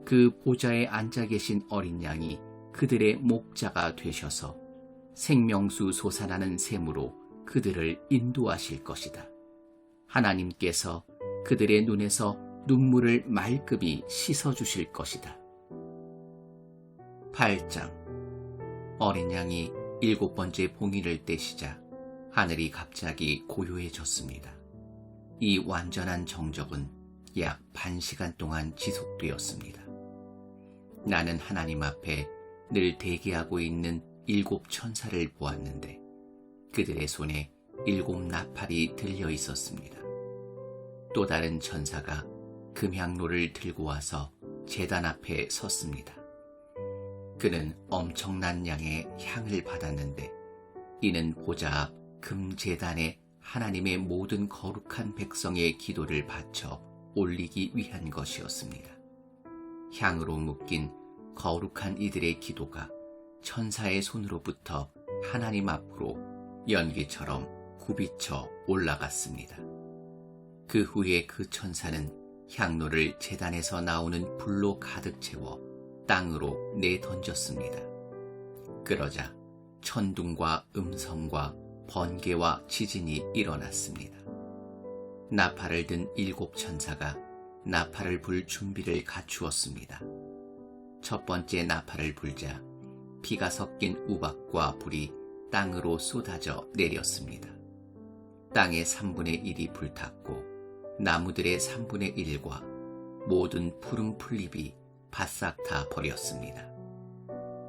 그 보좌에 앉아 계신 어린 양이 그들의 목자가 되셔서 생명수 솟아나는 샘으로 그들을 인도하실 것이다. 하나님께서 그들의 눈에서 눈물을 말끔히 씻어주실 것이다. 8장. 어린 양이 7번째 봉인을 떼시자 하늘이 갑자기 고요해졌습니다. 이 완전한 정적은 약 반 시간 동안 지속되었습니다. 나는 하나님 앞에 늘 대기하고 있는 7 천사를 보았는데 그들의 손에 7 나팔이 들려 있었습니다. 또 다른 천사가 금향로를 들고 와서 제단 앞에 섰습니다. 그는 엄청난 양의 향을 받았는데 이는 보좌 앞 금제단에 하나님의 모든 거룩한 백성의 기도를 바쳐 올리기 위한 것이었습니다. 향으로 묶인 거룩한 이들의 기도가 천사의 손으로부터 하나님 앞으로 연기처럼 굽이쳐 올라갔습니다. 그 후에 그 천사는 향로를 제단에서 나오는 불로 가득 채워 땅으로 내던졌습니다. 그러자 천둥과 음성과 번개와 지진이 일어났습니다. 나팔을 든 7 천사가 나팔을 불 준비를 갖추었습니다. 첫 번째 나팔을 불자 피가 섞인 우박과 불이 땅으로 쏟아져 내렸습니다. 땅의 3분의 1이 불탔고 나무들의 3분의 1과 모든 푸른 풀잎이 바싹 다 버렸습니다.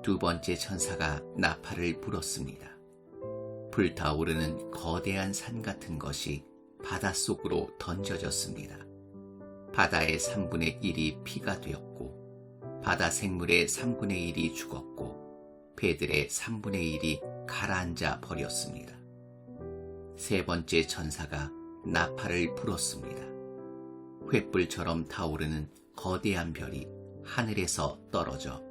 두 번째 천사가 나팔을 불었습니다. 불타오르는 거대한 산 같은 것이 바닷속으로 던져졌습니다. 바다의 3분의 1이 피가 되었고 바다 생물의 3분의 1이 죽었고 배들의 3분의 1이 가라앉아 버렸습니다. 세 번째 천사가 나팔을 불었습니다. 횃불처럼 타오르는 거대한 별이 하늘에서 떨어져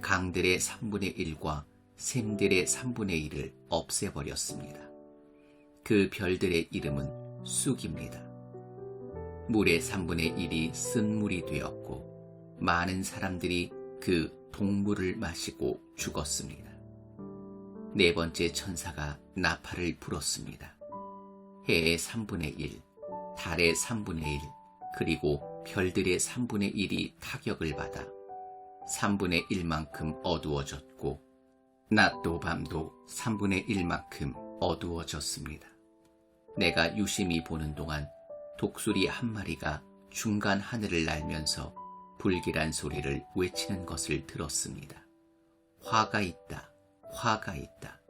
강들의 3분의 1과 샘들의 3분의 1을 없애버렸습니다. 그 별들의 이름은 쑥입니다. 물의 3분의 1이 쓴물이 되었고 많은 사람들이 그 동물을 마시고 죽었습니다. 네 번째 천사가 나팔을 불었습니다. 해의 3분의 1, 달의 3분의 1, 그리고 별들의 3분의 1이 타격을 받아 3분의 1만큼 어두워졌고 낮도 밤도 3분의 1만큼 어두워졌습니다. 내가 유심히 보는 동안 독수리 한 마리가 중간 하늘을 날면서 불길한 소리를 외치는 것을 들었습니다. 화가 있다, 화가 있다.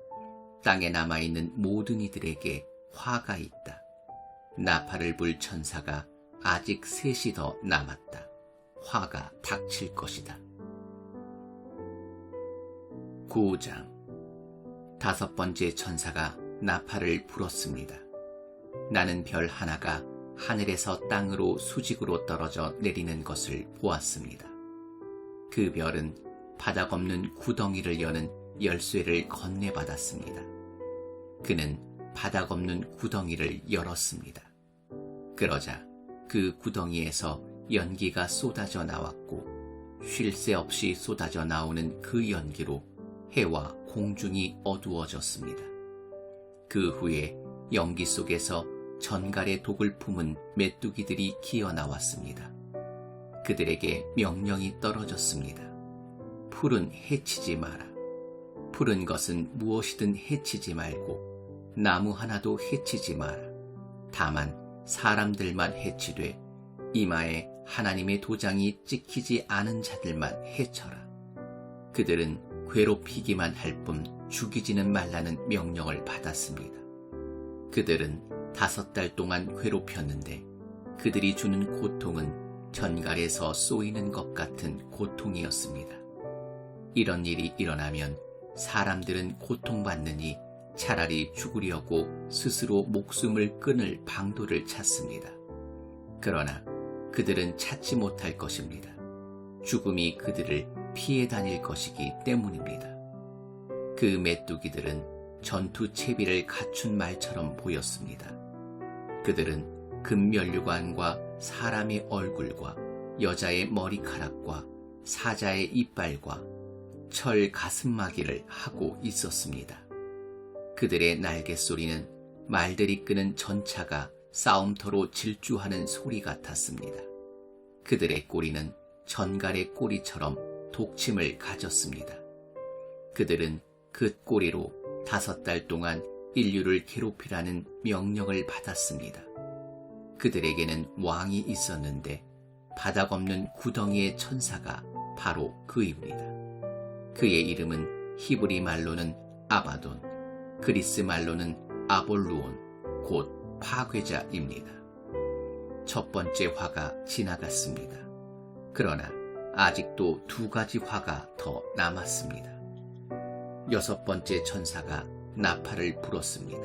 땅에 남아있는 모든 이들에게 화가 있다. 나팔을 불 천사가 아직 3이 더 남았다. 화가 닥칠 것이다. 9장. 5번째 천사가 나팔을 불었습니다. 나는 별 하나가 하늘에서 땅으로 수직으로 떨어져 내리는 것을 보았습니다. 그 별은 바닥 없는 구덩이를 여는 열쇠를 건네받았습니다. 그는 바닥 없는 구덩이를 열었습니다. 그러자 그 구덩이에서 연기가 쏟아져 나왔고 쉴 새 없이 쏟아져 나오는 그 연기로 해와 공중이 어두워졌습니다. 그 후에 연기 속에서 전갈의 독을 품은 메뚜기들이 기어 나왔습니다. 그들에게 명령이 떨어졌습니다. 풀은 해치지 마라. 푸른 것은 무엇이든 해치지 말고 나무 하나도 해치지 마라. 다만 사람들만 해치되 이마에 하나님의 도장이 찍히지 않은 자들만 해쳐라. 그들은 괴롭히기만 할 뿐 죽이지는 말라는 명령을 받았습니다. 그들은 5달 동안 괴롭혔는데 그들이 주는 고통은 전갈에서 쏘이는 것 같은 고통이었습니다. 이런 일이 일어나면 사람들은 고통받느니 차라리 죽으려고 스스로 목숨을 끊을 방도를 찾습니다. 그러나 그들은 찾지 못할 것입니다. 죽음이 그들을 피해 다닐 것이기 때문입니다. 그 메뚜기들은 전투 채비를 갖춘 말처럼 보였습니다. 그들은 금면류관과 사람의 얼굴과 여자의 머리카락과 사자의 이빨과 철 가슴마기를 하고 있었습니다. 그들의 날개 소리는 말들이 끄는 전차가 싸움터로 질주하는 소리 같았습니다. 그들의 꼬리는 전갈의 꼬리처럼 독침을 가졌습니다. 그들은 그 꼬리로 5달 동안 인류를 괴롭히라는 명령을 받았습니다. 그들에게는 왕이 있었는데 바닥 없는 구덩이의 천사가 바로 그입니다. 그의 이름은 히브리 말로는 아바돈, 그리스 말로는 아볼루온, 곧 파괴자입니다. 첫 번째 화가 지나갔습니다. 그러나 아직도 2가지 화가 더 남았습니다. 6번째 천사가 나팔을 불었습니다.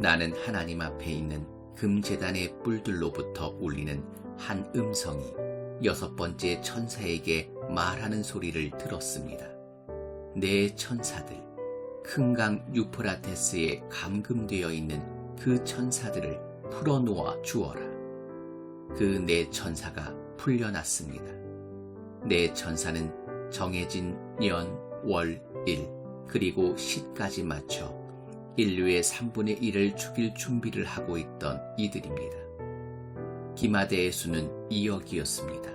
나는 하나님 앞에 있는 금제단의 뿔들로부터 울리는 한 음성이 6번째 천사에게 말하는 소리를 들었습니다. 내 천사들, 큰 강 유프라테스에 감금되어 있는 그 천사들을 풀어놓아 주어라. 그 내 천사가 풀려났습니다. 내 천사는 정해진 년, 월, 일, 그리고 시까지 맞춰 인류의 3분의 1을 죽일 준비를 하고 있던 이들입니다. 기마대의 수는 2억이었습니다.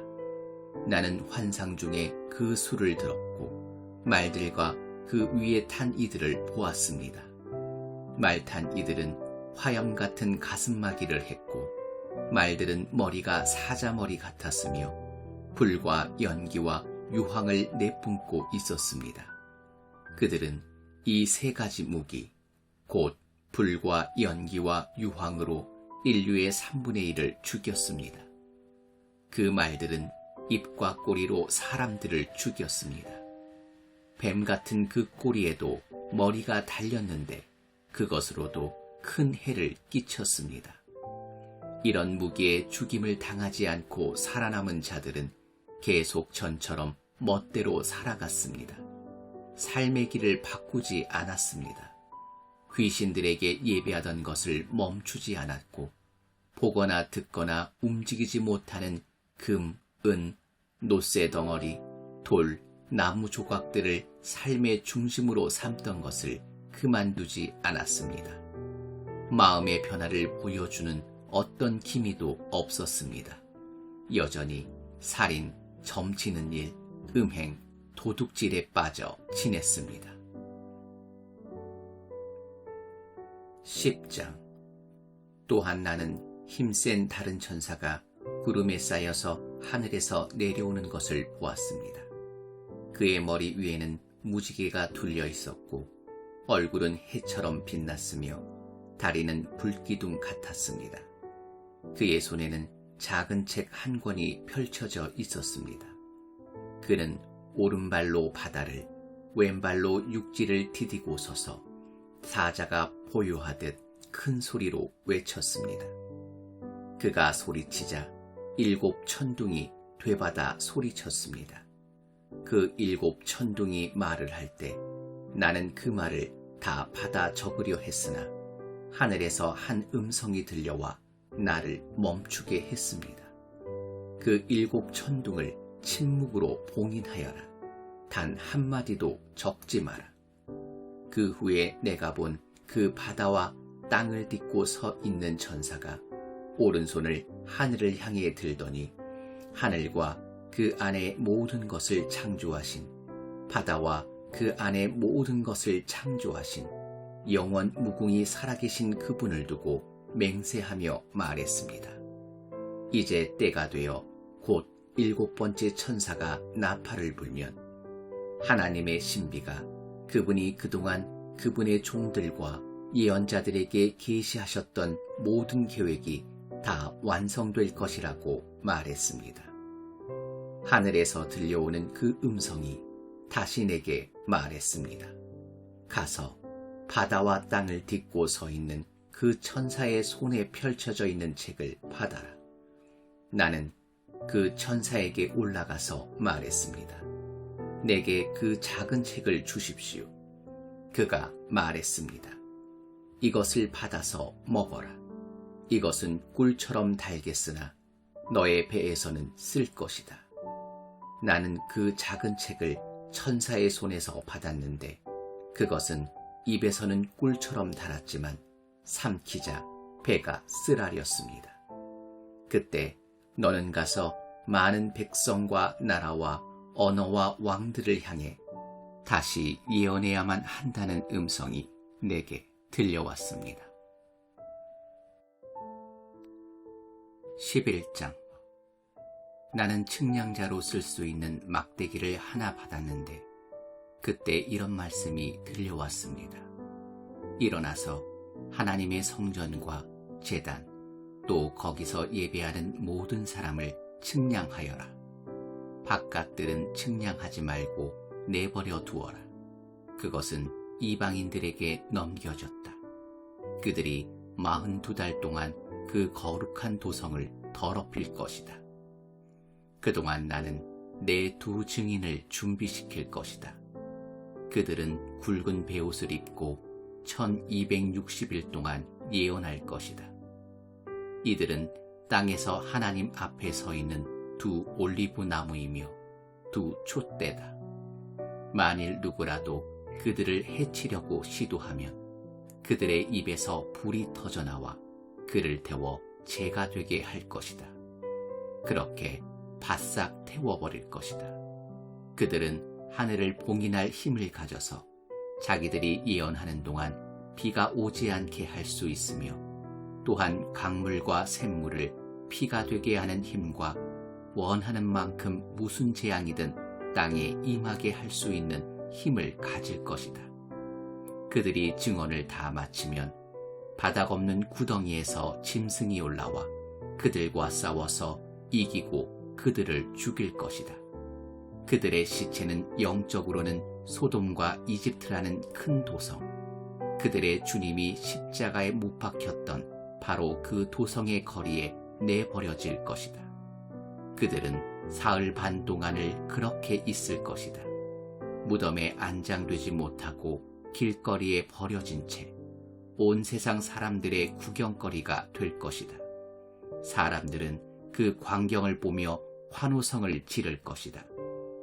나는 환상 중에 그 수를 들었고 말들과 그 위에 탄 이들을 보았습니다. 말 탄 이들은 화염 같은 가슴마기를 했고 말들은 머리가 사자머리 같았으며 불과 연기와 유황을 내뿜고 있었습니다. 그들은 이 3가지 무기, 곧 불과 연기와 유황으로 인류의 3분의 1을 죽였습니다. 그 말들은 입과 꼬리로 사람들을 죽였습니다. 뱀 같은 그 꼬리에도 머리가 달렸는데 그것으로도 큰 해를 끼쳤습니다. 이런 무기에 죽임을 당하지 않고 살아남은 자들은 계속 전처럼 멋대로 살아갔습니다. 삶의 길을 바꾸지 않았습니다. 귀신들에게 예배하던 것을 멈추지 않았고 보거나 듣거나 움직이지 못하는 금, 은, 노쇠 덩어리, 돌, 나무 조각들을 삶의 중심으로 삼던 것을 그만두지 않았습니다. 마음의 변화를 보여주는 어떤 기미도 없었습니다. 여전히 살인, 점치는 일, 음행, 도둑질에 빠져 지냈습니다. 10장. 또한 나는 힘센 다른 천사가 구름에 쌓여서 하늘에서 내려오는 것을 보았습니다. 그의 머리 위에는 무지개가 둘려 있었고 얼굴은 해처럼 빛났으며 다리는 불기둥 같았습니다. 그의 손에는 작은 책 한 권이 펼쳐져 있었습니다. 그는 오른발로 바다를 왼발로 육지를 디디고 서서 사자가 포효하듯 큰 소리로 외쳤습니다. 그가 소리치자 7 천둥이 되받아 소리쳤습니다. 그 7 천둥이 말을 할 때 나는 그 말을 다 받아 적으려 했으나 하늘에서 한 음성이 들려와 나를 멈추게 했습니다. 그 7 천둥을 침묵으로 봉인하여라. 단 한마디도 적지 마라. 그 후에 내가 본 그 바다와 땅을 딛고 서 있는 천사가 오른손을 하늘을 향해 들더니 하늘과 그 안에 모든 것을 창조하신, 바다와 그 안에 모든 것을 창조하신 영원 무궁히 살아계신 그분을 두고 맹세하며 말했습니다. 이제 때가 되어 곧 7번째 천사가 나팔을 불면 하나님의 신비가 그분이 그동안 그분의 종들과 예언자들에게 계시하셨던 모든 계획이 다 완성될 것이라고 말했습니다. 하늘에서 들려오는 그 음성이 다시 내게 말했습니다. 가서 바다와 땅을 딛고 서 있는 그 천사의 손에 펼쳐져 있는 책을 받아라. 나는 그 천사에게 올라가서 말했습니다. 내게 그 작은 책을 주십시오. 그가 말했습니다. 이것을 받아서 먹어라. 이것은 꿀처럼 달겠으나 너의 배에서는 쓸 것이다. 나는 그 작은 책을 천사의 손에서 받았는데 그것은 입에서는 꿀처럼 달았지만 삼키자 배가 쓰라렸습니다. 그때 너는 가서 많은 백성과 나라와 언어와 왕들을 향해 다시 예언해야만 한다는 음성이 내게 들려왔습니다. 11장. 나는 측량자로 쓸 수 있는 막대기를 하나 받았는데 그때 이런 말씀이 들려왔습니다. 일어나서 하나님의 성전과 제단, 또 거기서 예배하는 모든 사람을 측량하여라. 바깥들은 측량하지 말고 내버려 두어라. 그것은 이방인들에게 넘겨졌다. 그들이 42달 동안 그 거룩한 도성을 더럽힐 것이다. 그동안 나는 내 2 증인을 준비시킬 것이다. 그들은 굵은 베옷을 입고 1260일 동안 예언할 것이다. 이들은 땅에서 하나님 앞에 서 있는 2 올리브 나무이며 2 촛대다. 만일 누구라도 그들을 해치려고 시도하면 그들의 입에서 불이 터져나와 그를 태워 재가 되게 할 것이다. 그렇게 바싹 태워버릴 것이다. 그들은 하늘을 봉인할 힘을 가져서 자기들이 예언하는 동안 비가 오지 않게 할 수 있으며 또한 강물과 샘물을 피가 되게 하는 힘과 원하는 만큼 무슨 재앙이든 땅에 임하게 할 수 있는 힘을 가질 것이다. 그들이 증언을 다 마치면 바닥 없는 구덩이에서 짐승이 올라와 그들과 싸워서 이기고 그들을 죽일 것이다. 그들의 시체는 영적으로는 소돔과 이집트라는 큰 도성, 그들의 주님이 십자가에 못 박혔던 바로 그 도성의 거리에 내버려질 것이다. 그들은 사흘 반 동안을 그렇게 있을 것이다. 무덤에 안장되지 못하고 길거리에 버려진 채 온 세상 사람들의 구경거리가 될 것이다. 사람들은 그 광경을 보며 환호성을 지를 것이다.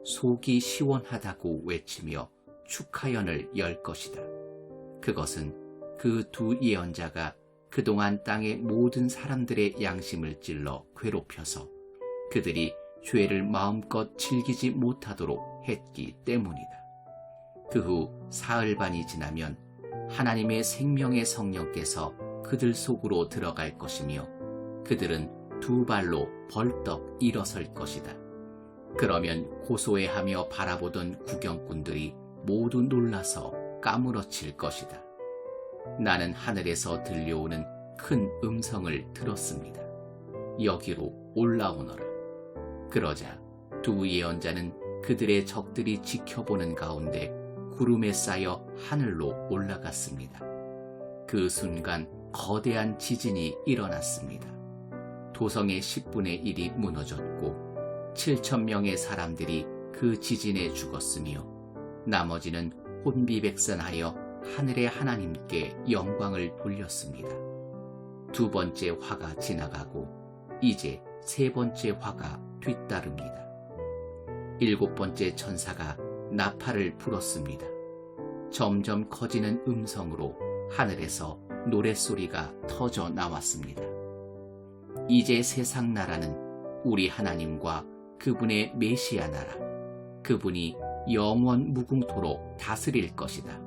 속이 시원하다고 외치며 축하연을 열 것이다. 그것은 그 2 예언자가 그동안 땅의 모든 사람들의 양심을 찔러 괴롭혀서 그들이 죄를 마음껏 즐기지 못하도록 했기 때문이다. 그 후 사흘 반이 지나면 하나님의 생명의 성령께서 그들 속으로 들어갈 것이며 그들은 2 발로 벌떡 일어설 것이다. 그러면 고소해하며 바라보던 구경꾼들이 모두 놀라서 까무러칠 것이다. 나는 하늘에서 들려오는 큰 음성을 들었습니다. 여기로 올라오너라. 그러자 2 예언자는 그들의 적들이 지켜보는 가운데 구름에 쌓여 하늘로 올라갔습니다. 그 순간 거대한 지진이 일어났습니다. 도성의 10분의 1이 무너졌고 7,000명의 사람들이 그 지진에 죽었으며 나머지는 혼비백산하여 하늘의 하나님께 영광을 돌렸습니다. 2번째 화가 지나가고 이제 세 번째 화가 뒤따릅니다. 일곱 번째 천사가 나팔을 불었습니다. 점점 커지는 음성으로 하늘에서 노랫소리가 터져 나왔습니다. 이제 세상 나라는 우리 하나님과 그분의 메시아 나라, 그분이 영원 무궁토록 다스릴 것이다.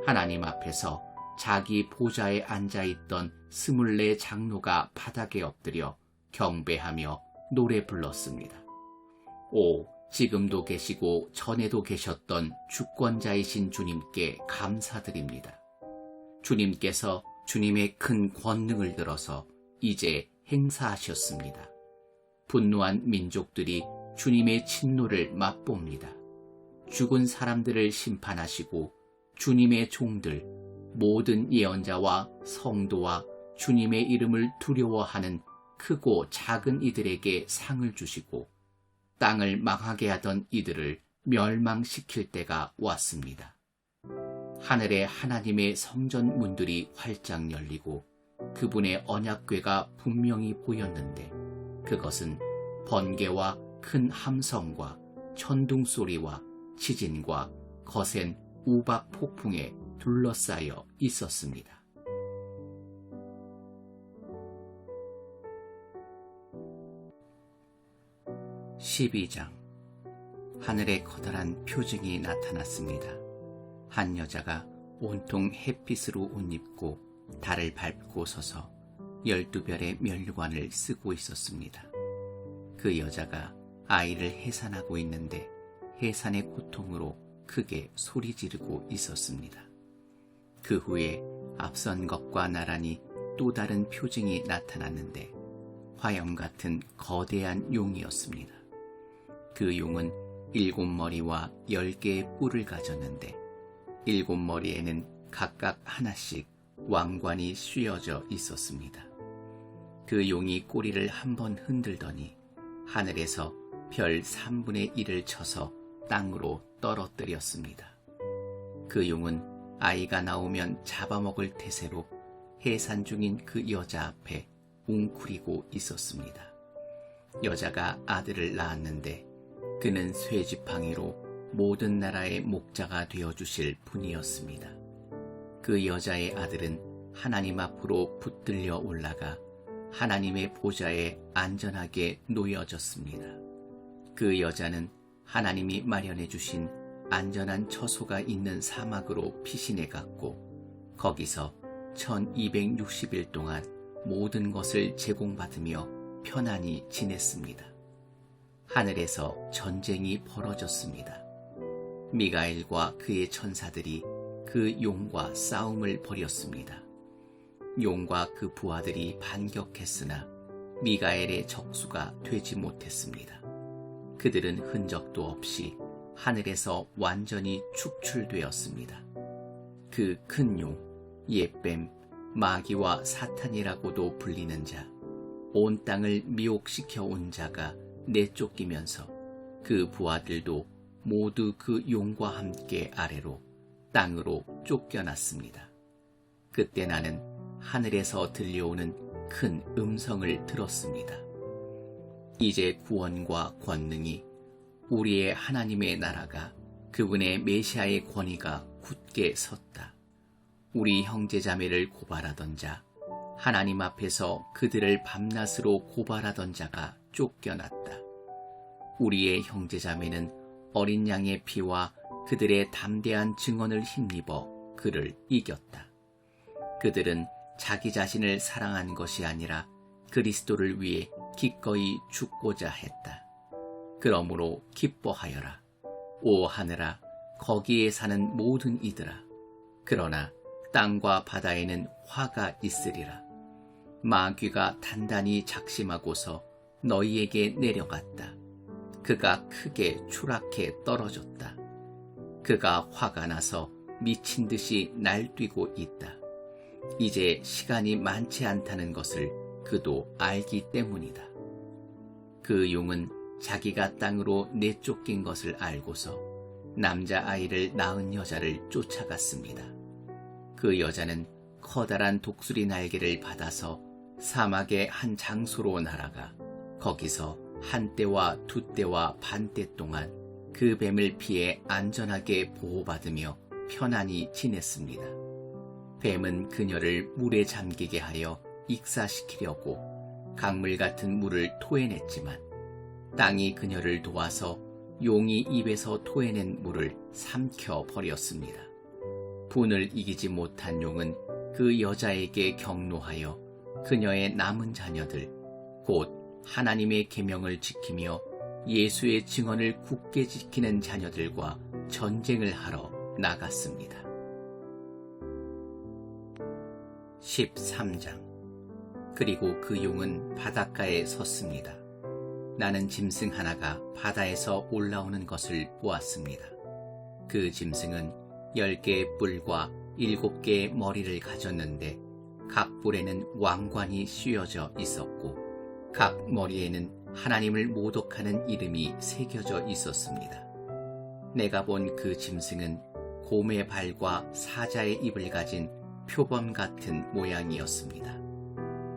하나님 앞에서 자기 보좌에 앉아있던 24 장로가 바닥에 엎드려 경배하며 노래 불렀습니다. 오, 지금도 계시고 전에도 계셨던 주권자이신 주님께 감사드립니다. 주님께서 주님의 큰 권능을 들어서 이제 행사하셨습니다. 분노한 민족들이 주님의 진노를 맛봅니다. 죽은 사람들을 심판하시고 주님의 종들, 모든 예언자와 성도와 주님의 이름을 두려워하는 크고 작은 이들에게 상을 주시고 땅을 망하게 하던 이들을 멸망시킬 때가 왔습니다. 하늘에 하나님의 성전 문들이 활짝 열리고 그분의 언약궤가 분명히 보였는데 그것은 번개와 큰 함성과 천둥소리와 지진과 거센 우박 폭풍에 둘러싸여 있었습니다. 12장. 하늘에 커다란 표징이 나타났습니다. 한 여자가 온통 햇빛으로 옷 입고 달을 밟고 서서 12별의 면류관을 쓰고 있었습니다. 그 여자가 아이를 해산하고 있는데 해산의 고통으로 크게 소리 지르고 있었습니다. 그 후에 앞선 것과 나란히 또 다른 표징이 나타났는데 화염 같은 거대한 용이었습니다. 그 용은 7머리와 10개의 뿔을 가졌는데 7머리에는 각각 하나씩 왕관이 씌어져 있었습니다. 그 용이 꼬리를 한번 흔들더니 하늘에서 별 3분의 1을 쳐서 땅으로 떨어뜨렸습니다. 그 용은 아이가 나오면 잡아먹을 태세로 해산 중인 그 여자 앞에 웅크리고 있었습니다. 여자가 아들을 낳았는데 그는 쇠지팡이로 모든 나라의 목자가 되어주실 분이었습니다. 그 여자의 아들은 하나님 앞으로 붙들려 올라가 하나님의 보좌에 안전하게 놓여졌습니다. 그 여자는 하나님이 마련해 주신 안전한 처소가 있는 사막으로 피신해 갔고 거기서 1260일 동안 모든 것을 제공받으며 편안히 지냈습니다. 하늘에서 전쟁이 벌어졌습니다. 미가엘과 그의 천사들이 그 용과 싸움을 벌였습니다. 용과 그 부하들이 반격했으나 미가엘의 적수가 되지 못했습니다. 그들은 흔적도 없이 하늘에서 완전히 축출되었습니다. 그 큰 용, 옛뱀, 마귀와 사탄이라고도 불리는 자, 온 땅을 미혹시켜 온 자가 내쫓기면서 그 부하들도 모두 그 용과 함께 아래로 땅으로 쫓겨났습니다. 그때 나는 하늘에서 들려오는 큰 음성을 들었습니다. 이제 구원과 권능이 우리의 하나님의 나라가 그분의 메시아의 권위가 굳게 섰다. 우리 형제자매를 고발하던 자, 하나님 앞에서 그들을 밤낮으로 고발하던 자가 쫓겨났다. 우리의 형제자매는 어린 양의 피와 그들의 담대한 증언을 힘입어 그를 이겼다. 그들은 자기 자신을 사랑한 것이 아니라 그리스도를 위해 기꺼이 죽고자 했다. 그러므로 기뻐하여라. 오 하늘아, 거기에 사는 모든 이들아. 그러나 땅과 바다에는 화가 있으리라. 마귀가 단단히 작심하고서 너희에게 내려갔다. 그가 크게 추락해 떨어졌다. 그가 화가 나서 미친 듯이 날뛰고 있다. 이제 시간이 많지 않다는 것을 그도 알기 때문이다. 그 용은 자기가 땅으로 내쫓긴 것을 알고서 남자아이를 낳은 여자를 쫓아갔습니다. 그 여자는 커다란 독수리 날개를 받아서 사막의 한 장소로 날아가 거기서 한 때와 두 때와 반 때 동안 그 뱀을 피해 안전하게 보호받으며 편안히 지냈습니다. 뱀은 그녀를 물에 잠기게 하여 익사시키려고 강물 같은 물을 토해냈지만 땅이 그녀를 도와서 용이 입에서 토해낸 물을 삼켜버렸습니다. 분을 이기지 못한 용은 그 여자에게 경노하여 그녀의 남은 자녀들, 곧 하나님의 계명을 지키며 예수의 증언을 굳게 지키는 자녀들과 전쟁을 하러 나갔습니다. 13장. 그리고 그 용은 바닷가에 섰습니다. 나는 짐승 하나가 바다에서 올라오는 것을 보았습니다. 그 짐승은 10개의 뿔과 7개의 머리를 가졌는데 각 뿔에는 왕관이 씌워져 있었고 각 머리에는 하나님을 모독하는 이름이 새겨져 있었습니다. 내가 본 그 짐승은 곰의 발과 사자의 입을 가진 표범 같은 모양이었습니다.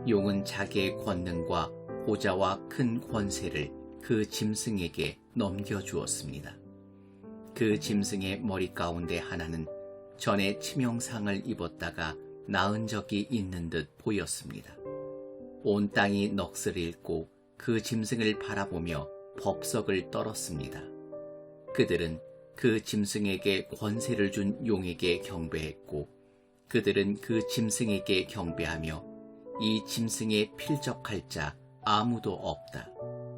용은 자기의 권능과 보좌와 큰 권세를 그 짐승에게 넘겨주었습니다. 그 짐승의 머리 가운데 하나는 전에 치명상을 입었다가 나은 적이 있는 듯 보였습니다. 온 땅이 넋을 잃고 그 짐승을 바라보며 법석을 떨었습니다. 그들은 그 짐승에게 권세를 준 용에게 경배했고 그들은 그 짐승에게 경배하며 이 짐승에 필적할 자 아무도 없다.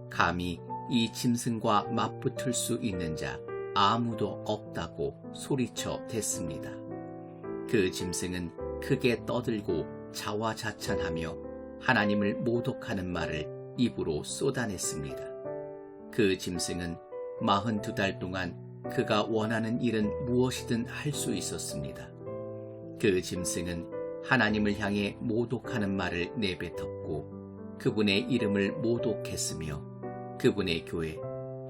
감히 이 짐승과 맞붙을 수 있는 자 아무도 없다고 소리쳐 댔습니다. 그 짐승은 크게 떠들고 자화자찬하며 하나님을 모독하는 말을 입으로 쏟아냈습니다. 그 짐승은 42달 동안 그가 원하는 일은 무엇이든 할 수 있었습니다. 그 짐승은 하나님을 향해 모독하는 말을 내뱉었고 그분의 이름을 모독했으며 그분의 교회,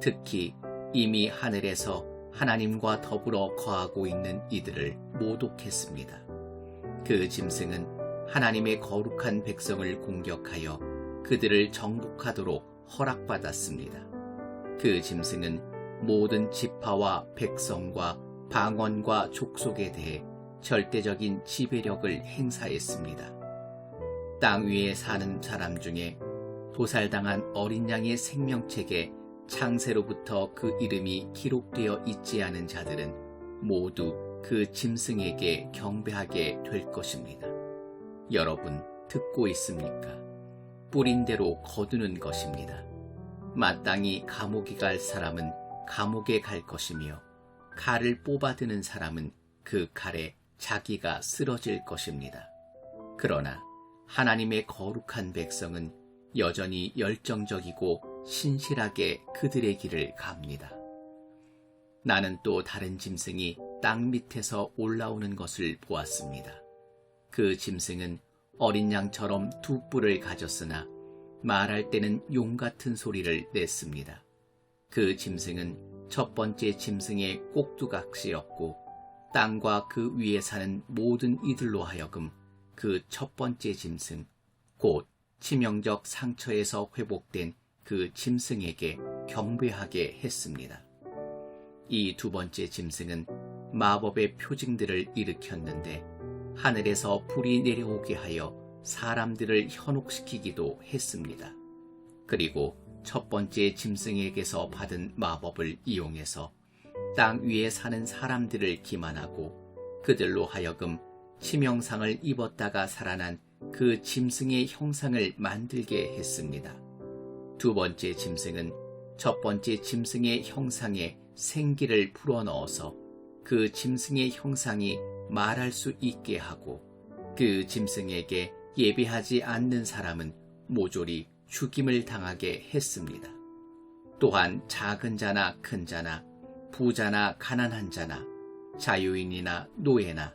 특히 이미 하늘에서 하나님과 더불어 거하고 있는 이들을 모독했습니다. 그 짐승은 하나님의 거룩한 백성을 공격하여 그들을 정복하도록 허락받았습니다. 그 짐승은 모든 지파와 백성과 방언과 족속에 대해 절대적인 지배력을 행사했습니다. 땅 위에 사는 사람 중에 도살당한 어린 양의 생명책에 창세로부터 그 이름이 기록되어 있지 않은 자들은 모두 그 짐승에게 경배하게 될 것입니다. 여러분 듣고 있습니까? 뿌린 대로 거두는 것입니다. 마땅히 감옥에 갈 사람은 감옥에 갈 것이며 칼을 뽑아드는 사람은 그 칼에 자기가 쓰러질 것입니다. 그러나 하나님의 거룩한 백성은 여전히 열정적이고 신실하게 그들의 길을 갑니다. 나는 또 다른 짐승이 땅 밑에서 올라오는 것을 보았습니다. 그 짐승은 어린 양처럼 두 뿔을 가졌으나 말할 때는 용 같은 소리를 냈습니다. 그 짐승은 첫 번째 짐승의 꼭두각시였고 땅과 그 위에 사는 모든 이들로 하여금 그 첫 번째 짐승, 곧 치명적 상처에서 회복된 그 짐승에게 경배하게 했습니다. 이 두 번째 짐승은 마법의 표징들을 일으켰는데 하늘에서 불이 내려오게 하여 사람들을 현혹시키기도 했습니다. 그리고 첫 번째 짐승에게서 받은 마법을 이용해서 땅 위에 사는 사람들을 기만하고 그들로 하여금 치명상을 입었다가 살아난 그 짐승의 형상을 만들게 했습니다. 두 번째 짐승은 첫 번째 짐승의 형상에 생기를 불어넣어서 그 짐승의 형상이 말할 수 있게 하고 그 짐승에게 예배하지 않는 사람은 모조리 죽임을 당하게 했습니다. 또한 작은 자나 큰 자나 부자나 가난한 자나 자유인이나 노예나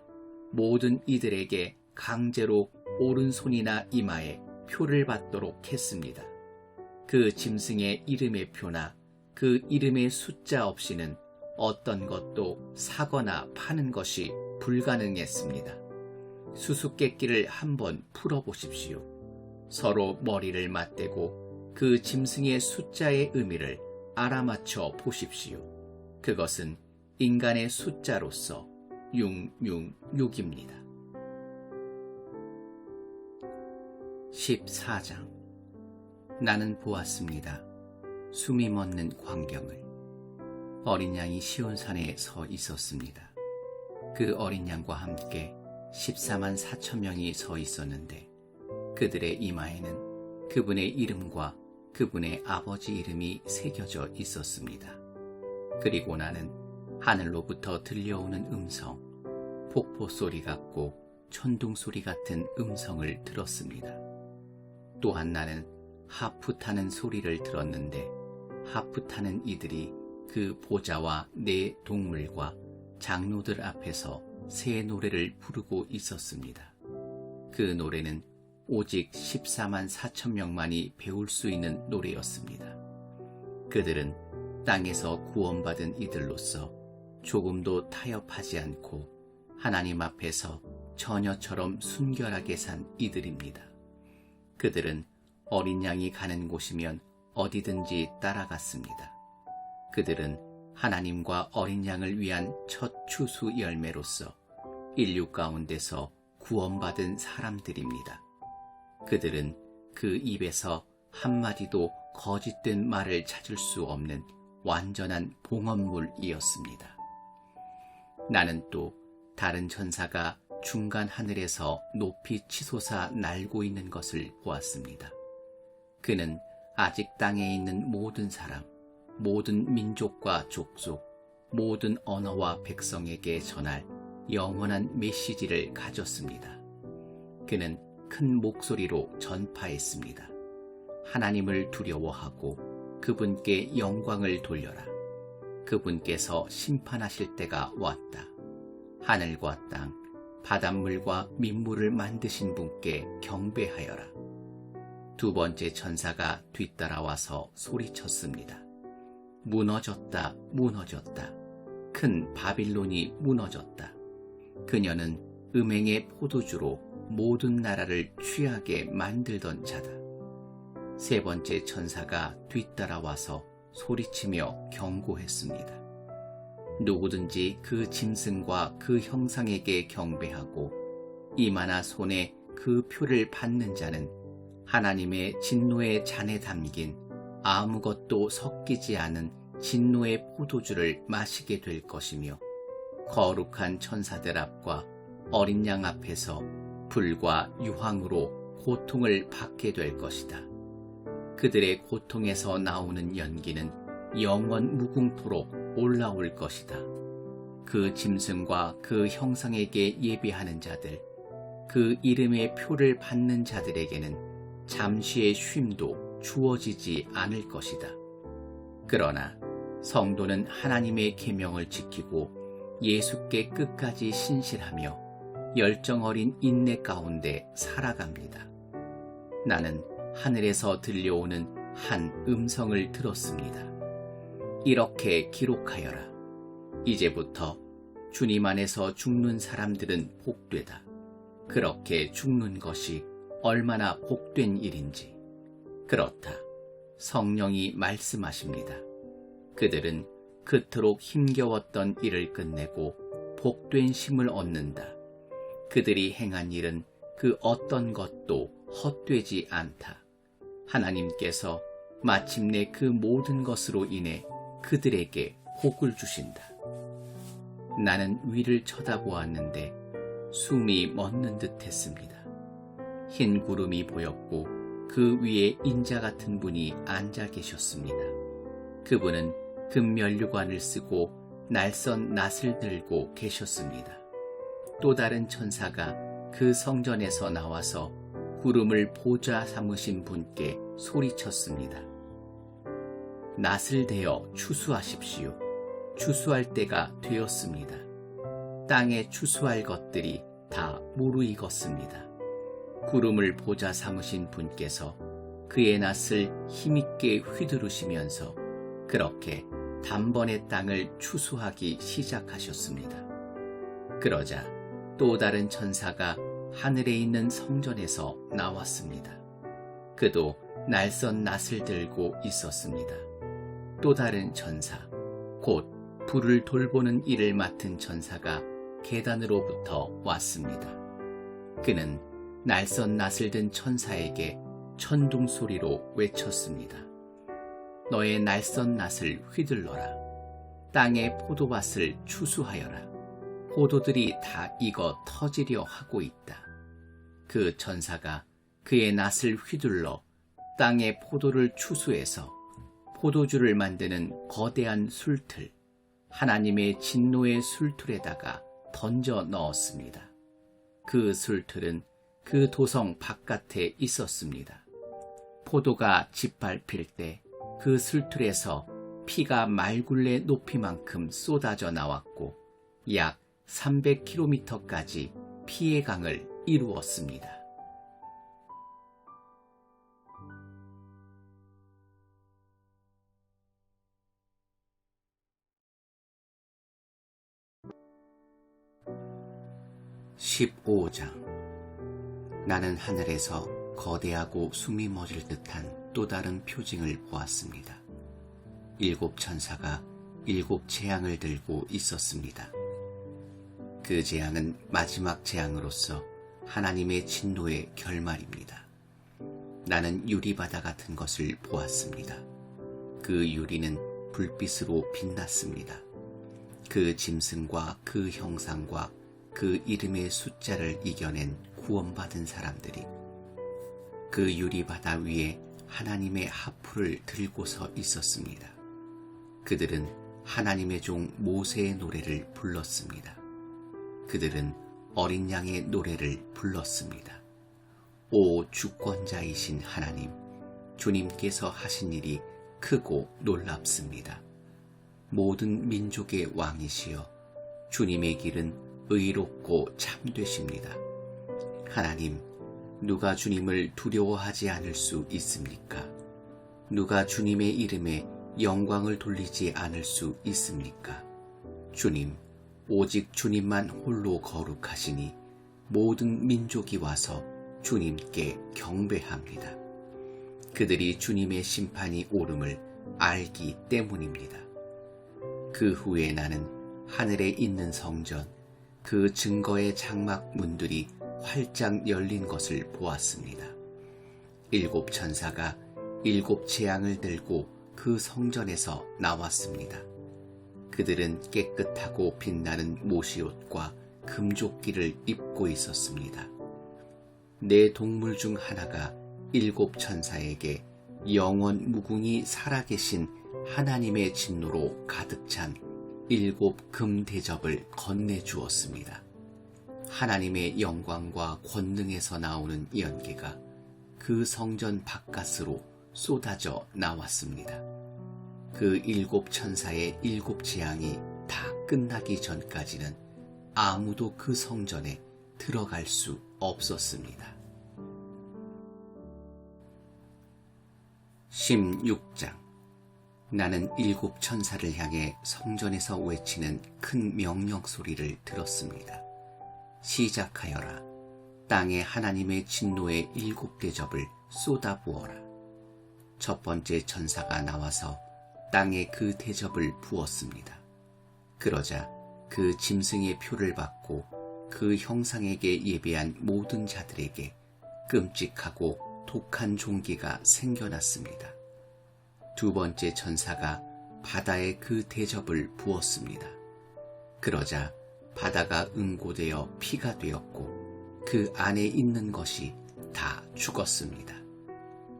모든 이들에게 강제로 오른손이나 이마에 표를 받도록 했습니다. 그 짐승의 이름의 표나 그 이름의 숫자 없이는 어떤 것도 사거나 파는 것이 불가능했습니다. 수수께끼를 한번 풀어보십시오. 서로 머리를 맞대고 그 짐승의 숫자의 의미를 알아맞혀 보십시오. 그것은 인간의 숫자로서 666입니다. 14장. 나는 보았습니다. 숨이 멎는 광경을. 어린 양이 시온산에 서 있었습니다. 그 어린 양과 함께 14만 4천 명이 서 있었는데 그들의 이마에는 그분의 이름과 그분의 아버지 이름이 새겨져 있었습니다. 그리고 나는 하늘로부터 들려오는 음성, 폭포 소리 같고 천둥 소리 같은 음성을 들었습니다. 또한 나는 하프 타는 소리를 들었는데 하프 타는 이들이 그 보좌와 네 동물과 장로들 앞에서 새 노래를 부르고 있었습니다. 그 노래는 오직 14만 4천 명만이 배울 수 있는 노래였습니다. 그들은 땅에서 구원받은 이들로서 조금도 타협하지 않고 하나님 앞에서 처녀처럼 순결하게 산 이들입니다. 그들은 어린 양이 가는 곳이면 어디든지 따라갔습니다. 그들은 하나님과 어린 양을 위한 첫 추수 열매로서 인류 가운데서 구원받은 사람들입니다. 그들은 그 입에서 한마디도 거짓된 말을 찾을 수 없는 완전한 봉헌물이었습니다. 나는 또 다른 천사가 중간 하늘에서 높이 치솟아 날고 있는 것을 보았습니다. 그는 아직 땅에 있는 모든 사람, 모든 민족과 족속, 모든 언어와 백성에게 전할 영원한 메시지를 가졌습니다. 그는 큰 목소리로 전파했습니다. 하나님을 두려워하고 그분께 영광을 돌려라. 그분께서 심판하실 때가 왔다. 하늘과 땅, 바닷물과 민물을 만드신 분께 경배하여라. 두 번째 천사가 뒤따라와서 소리쳤습니다. 무너졌다, 무너졌다. 큰 바빌론이 무너졌다. 그녀는 음행의 포도주로 모든 나라를 취하게 만들던 자다. 세 번째 천사가 뒤따라와서 소리치며 경고했습니다. 누구든지 그 짐승과 그 형상에게 경배하고 이마나 손에 그 표를 받는 자는 하나님의 진노의 잔에 담긴 아무것도 섞이지 않은 진노의 포도주를 마시게 될 것이며 거룩한 천사들 앞과 어린 양 앞에서 불과 유황으로 고통을 받게 될 것이다. 그들의 고통에서 나오는 연기는 영원 무궁토록 올라올 것이다. 그 짐승과 그 형상에게 예배하는 자들, 그 이름의 표를 받는 자들에게는 잠시의 쉼도 주어지지 않을 것이다. 그러나 성도는 하나님의 계명을 지키고 예수께 끝까지 신실하며 열정 어린 인내 가운데 살아갑니다. 나는 하늘에서 들려오는 한 음성을 들었습니다. 이렇게 기록하여라. 이제부터 주님 안에서 죽는 사람들은 복되다. 그렇게 죽는 것이 얼마나 복된 일인지. 그렇다. 성령이 말씀하십니다. 그들은 그토록 힘겨웠던 일을 끝내고 복된 쉼을 얻는다. 그들이 행한 일은 그 어떤 것도 헛되지 않다. 하나님께서 마침내 그 모든 것으로 인해 그들에게 복을 주신다. 나는 위를 쳐다보았는데 숨이 멎는 듯 했습니다. 흰 구름이 보였고 그 위에 인자 같은 분이 앉아 계셨습니다. 그분은 금면류관을 쓰고 날선 낫을 들고 계셨습니다. 또 다른 천사가 그 성전에서 나와서 구름을 보좌 삼으신 분께 소리쳤습니다. 낫을 대어 추수하십시오. 추수할 때가 되었습니다. 땅에 추수할 것들이 다 무르익었습니다. 구름을 보좌 삼으신 분께서 그의 낫을 힘있게 휘두르시면서 그렇게 단번에 땅을 추수하기 시작하셨습니다. 그러자 또 다른 천사가 하늘에 있는 성전에서 나왔습니다. 그도 날선 낫을 들고 있었습니다. 또 다른 천사, 곧 불을 돌보는 일을 맡은 천사가 계단으로부터 왔습니다. 그는 날선 낫을 든 천사에게 천둥 소리로 외쳤습니다. 너의 날선 낫을 휘둘러라. 땅의 포도밭을 추수하여라. 포도들이 다 익어 터지려 하고 있다. 그 천사가 그의 낫을 휘둘러 땅의 포도를 추수해서 포도주를 만드는 거대한 술틀, 하나님의 진노의 술틀에다가 던져 넣었습니다. 그 술틀은 그 도성 바깥에 있었습니다. 포도가 짓밟힐 때 그 술틀에서 피가 말굴레 높이만큼 쏟아져 나왔고 약 300km까지 피의 강을 이루었습니다. (15장) 나는 하늘에서 거대하고 숨이 멎을 듯한 또 다른 표징을 보았습니다. 7 천사가 7 재앙을 들고 있었습니다. 그 재앙은 마지막 재앙으로서 하나님의 진노의 결말입니다. 나는 유리바다 같은 것을 보았습니다. 그 유리는 불빛으로 빛났습니다. 그 짐승과 그 형상과 그 이름의 숫자를 이겨낸 구원받은 사람들이 그 유리바다 위에 하나님의 하프를 들고서 있었습니다. 그들은 하나님의 종 모세의 노래를 불렀습니다. 그들은 어린 양의 노래를 불렀습니다. 오 주권자이신 하나님, 주님께서 하신 일이 크고 놀랍습니다. 모든 민족의 왕이시여, 주님의 길은 의롭고 참되십니다. 하나님, 누가 주님을 두려워하지 않을 수 있습니까? 누가 주님의 이름에 영광을 돌리지 않을 수 있습니까? 주님, 오직 주님만 홀로 거룩하시니 모든 민족이 와서 주님께 경배합니다. 그들이 주님의 심판이 옳음을 알기 때문입니다. 그 후에 나는 하늘에 있는 성전, 그 증거의 장막 문들이 활짝 열린 것을 보았습니다. 7 천사가 7 재앙을 들고 그 성전에서 나왔습니다. 그들은 깨끗하고 빛나는 모시옷과 금조끼를 입고 있었습니다. 네 동물 중 하나가 7 천사에게 영원 무궁히 살아계신 하나님의 진노로 가득 찬 7 금 대접을 건네주었습니다. 하나님의 영광과 권능에서 나오는 연기가 그 성전 바깥으로 쏟아져 나왔습니다. 그 7 천사의 7 재앙이 다 끝나기 전까지는 아무도 그 성전에 들어갈 수 없었습니다. 16장 나는 7 천사를 향해 성전에서 외치는 큰 명령 소리를 들었습니다. 시작하여라. 땅에 하나님의 진노의 7 대접을 쏟아부어라. 첫 번째 천사가 나와서 땅에 그 대접을 부었습니다. 그러자 그 짐승의 표를 받고 그 형상에게 예배한 모든 자들에게 끔찍하고 독한 종기가 생겨났습니다. 두 번째 천사가 바다에 그 대접을 부었습니다. 그러자 바다가 응고되어 피가 되었고 그 안에 있는 것이 다 죽었습니다.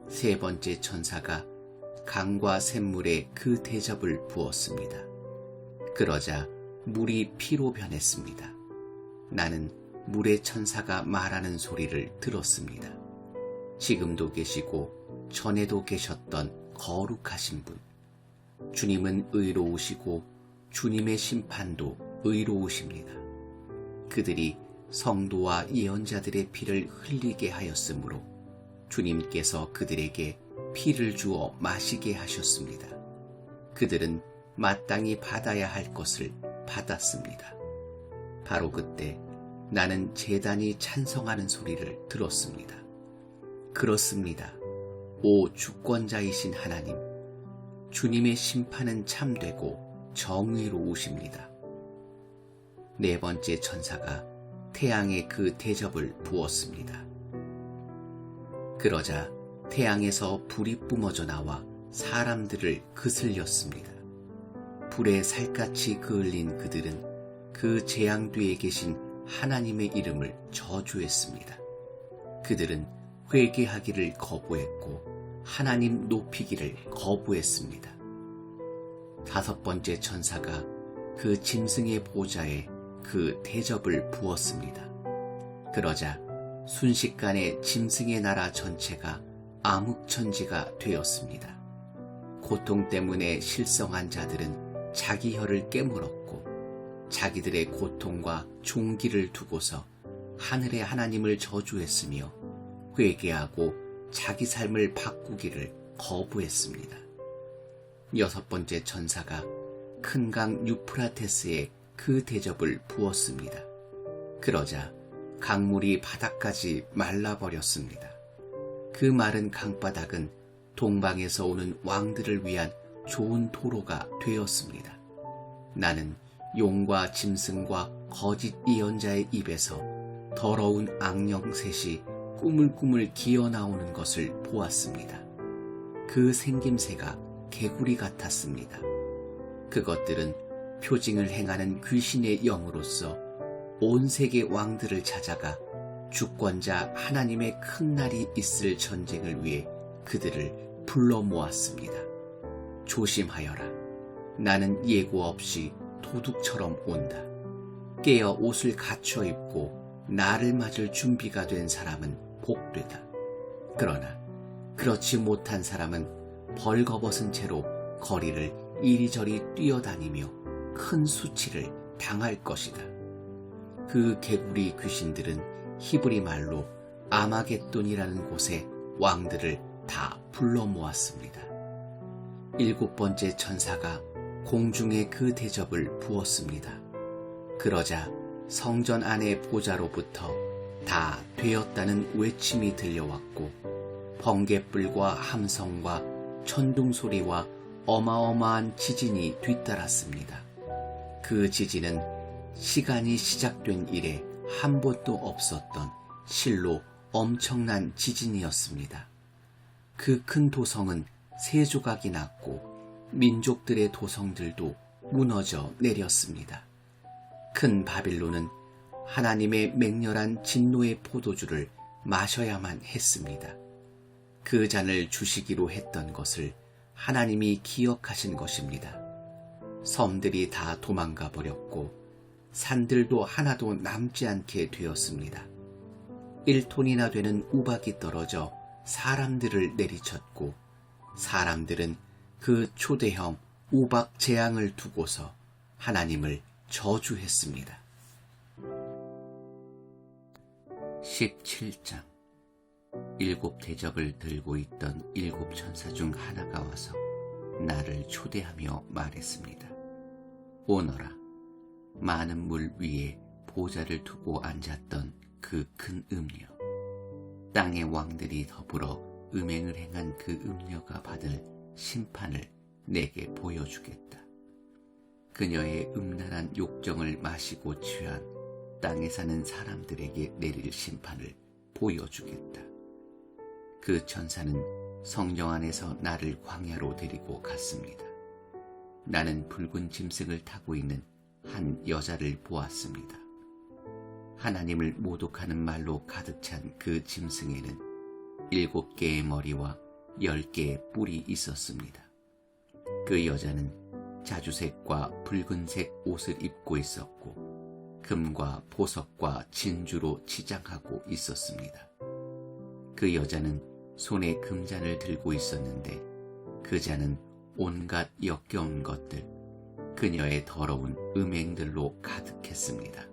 세 번째 천사가 강과 샘물에 그 대접을 부었습니다. 그러자 물이 피로 변했습니다. 나는 물의 천사가 말하는 소리를 들었습니다. 지금도 계시고 전에도 계셨던 거룩하신 분, 주님은 의로우시고 주님의 심판도 의로우십니다. 그들이 성도와 예언자들의 피를 흘리게 하였으므로 주님께서 그들에게 피를 주어 마시게 하셨습니다. 그들은 마땅히 받아야 할 것을 받았습니다. 바로 그때 나는 제단이 찬성하는 소리를 들었습니다. 그렇습니다. 오 주권자이신 하나님, 주님의 심판은 참되고 정의로우십니다. 네 번째 천사가 태양에 그 대접을 부었습니다. 그러자 태양에서 불이 뿜어져 나와 사람들을 그슬렸습니다. 불에 살갗이 그을린 그들은 그 재앙 뒤에 계신 하나님의 이름을 저주했습니다. 그들은 회개하기를 거부했고 하나님 높이기를 거부했습니다. 다섯 번째 천사가 그 짐승의 보좌에 그 대접을 부었습니다. 그러자 순식간에 짐승의 나라 전체가 암흑천지가 되었습니다. 고통 때문에 실성한 자들은 자기 혀를 깨물었고 자기들의 고통과 종기를 두고서 하늘의 하나님을 저주했으며 회개하고 자기 삶을 바꾸기를 거부했습니다. 여섯 번째 천사가 큰 강 유프라테스에 그 대접을 부었습니다. 그러자 강물이 바닥까지 말라버렸습니다. 그 마른 강바닥은 동방에서 오는 왕들을 위한 좋은 도로가 되었습니다. 나는 용과 짐승과 거짓 예언자의 입에서 더러운 악령셋이 꾸물꾸물 기어나오는 것을 보았습니다. 그 생김새가 개구리 같았습니다. 그것들은 표징을 행하는 귀신의 영으로서 온 세계 왕들을 찾아가 주권자 하나님의 큰 날이 있을 전쟁을 위해 그들을 불러 모았습니다. 조심하여라. 나는 예고 없이 도둑처럼 온다. 깨어 옷을 갖춰 입고 나를 맞을 준비가 된 사람은 복되다. 그러나 그렇지 못한 사람은 벌거벗은 채로 거리를 이리저리 뛰어다니며 큰 수치를 당할 것이다. 그 개구리 귀신들은 히브리 말로 아마겟돈이라는 곳에 왕들을 다 불러 모았습니다. 일곱 번째 천사가 공중에 그 대접을 부었습니다. 그러자 성전 안의 보좌로부터 다 되었다는 외침이 들려왔고 번갯불과 함성과 천둥소리와 어마어마한 지진이 뒤따랐습니다. 그 지진은 시간이 시작된 이래 한 번도 없었던 실로 엄청난 지진이었습니다. 그 큰 도성은 세 조각이 났고 민족들의 도성들도 무너져 내렸습니다. 큰 바빌론은 하나님의 맹렬한 진노의 포도주를 마셔야만 했습니다. 그 잔을 주시기로 했던 것을 하나님이 기억하신 것입니다. 섬들이 다 도망가 버렸고 산들도 하나도 남지 않게 되었습니다. 1톤이나 되는 우박이 떨어져 사람들을 내리쳤고 사람들은 그 초대형 우박 재앙을 두고서 하나님을 저주했습니다. 17장. 일곱 대접을 들고 있던 일곱 천사 중 하나가 와서 나를 초대하며 말했습니다. 오너라, 많은 물 위에 보좌를 두고 앉았던 그 큰 음녀, 땅의 왕들이 더불어 음행을 행한 그 음녀가 받을 심판을 내게 보여주겠다. 그녀의 음란한 욕정을 마시고 취한 땅에 사는 사람들에게 내릴 심판을 보여주겠다. 그 천사는 성령 안에서 나를 광야로 데리고 갔습니다. 나는 붉은 짐승을 타고 있는 한 여자를 보았습니다. 하나님을 모독하는 말로 가득 찬 그 짐승에는 7개의 머리와 10개의 뿔이 있었습니다. 그 여자는 자주색과 붉은색 옷을 입고 있었고 금과 보석과 진주로 치장하고 있었습니다. 그 여자는 손에 금잔을 들고 있었는데 그 잔은 온갖 역겨운 것들, 그녀의 더러운 음행들로 가득했습니다.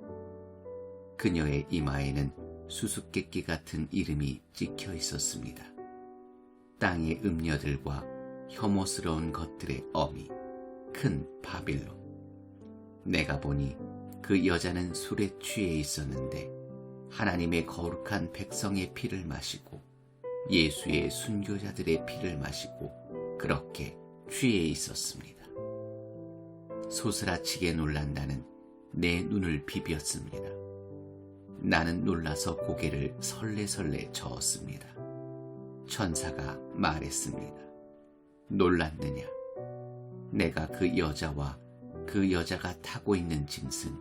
그녀의 이마에는 수수께끼 같은 이름이 찍혀 있었습니다. 땅의 음녀들과 혐오스러운 것들의 어미, 큰 바빌론. 내가 보니 그 여자는 술에 취해 있었는데 하나님의 거룩한 백성의 피를 마시고 예수의 순교자들의 피를 마시고 그렇게 취해 있었습니다. 소스라치게 놀란 나는 내 눈을 비볐습니다. 나는 놀라서 고개를 설레설레 저었습니다. 천사가 말했습니다. 놀랐느냐? 내가 그 여자와 그 여자가 타고 있는 짐승,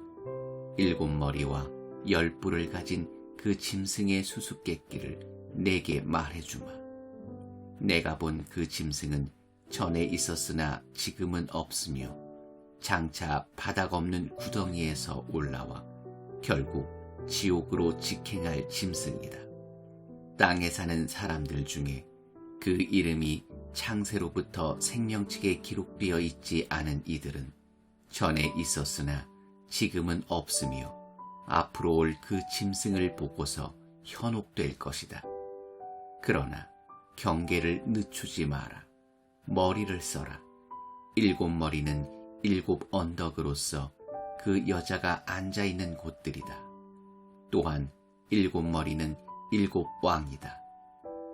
7머리와 10뿔을 가진 그 짐승의 수수께끼를 내게 말해주마. 내가 본 그 짐승은 전에 있었으나 지금은 없으며 장차 바닥 없는 구덩이에서 올라와 결국 지옥으로 직행할 짐승이다. 땅에 사는 사람들 중에 그 이름이 창세로부터 생명책에 기록되어 있지 않은 이들은 전에 있었으나 지금은 없으며 앞으로 올 그 짐승을 보고서 현혹될 것이다. 그러나 경계를 늦추지 마라. 머리를 써라. 7머리는 7 언덕으로서 그 여자가 앉아있는 곳들이다. 또한 7머리는 7 왕이다.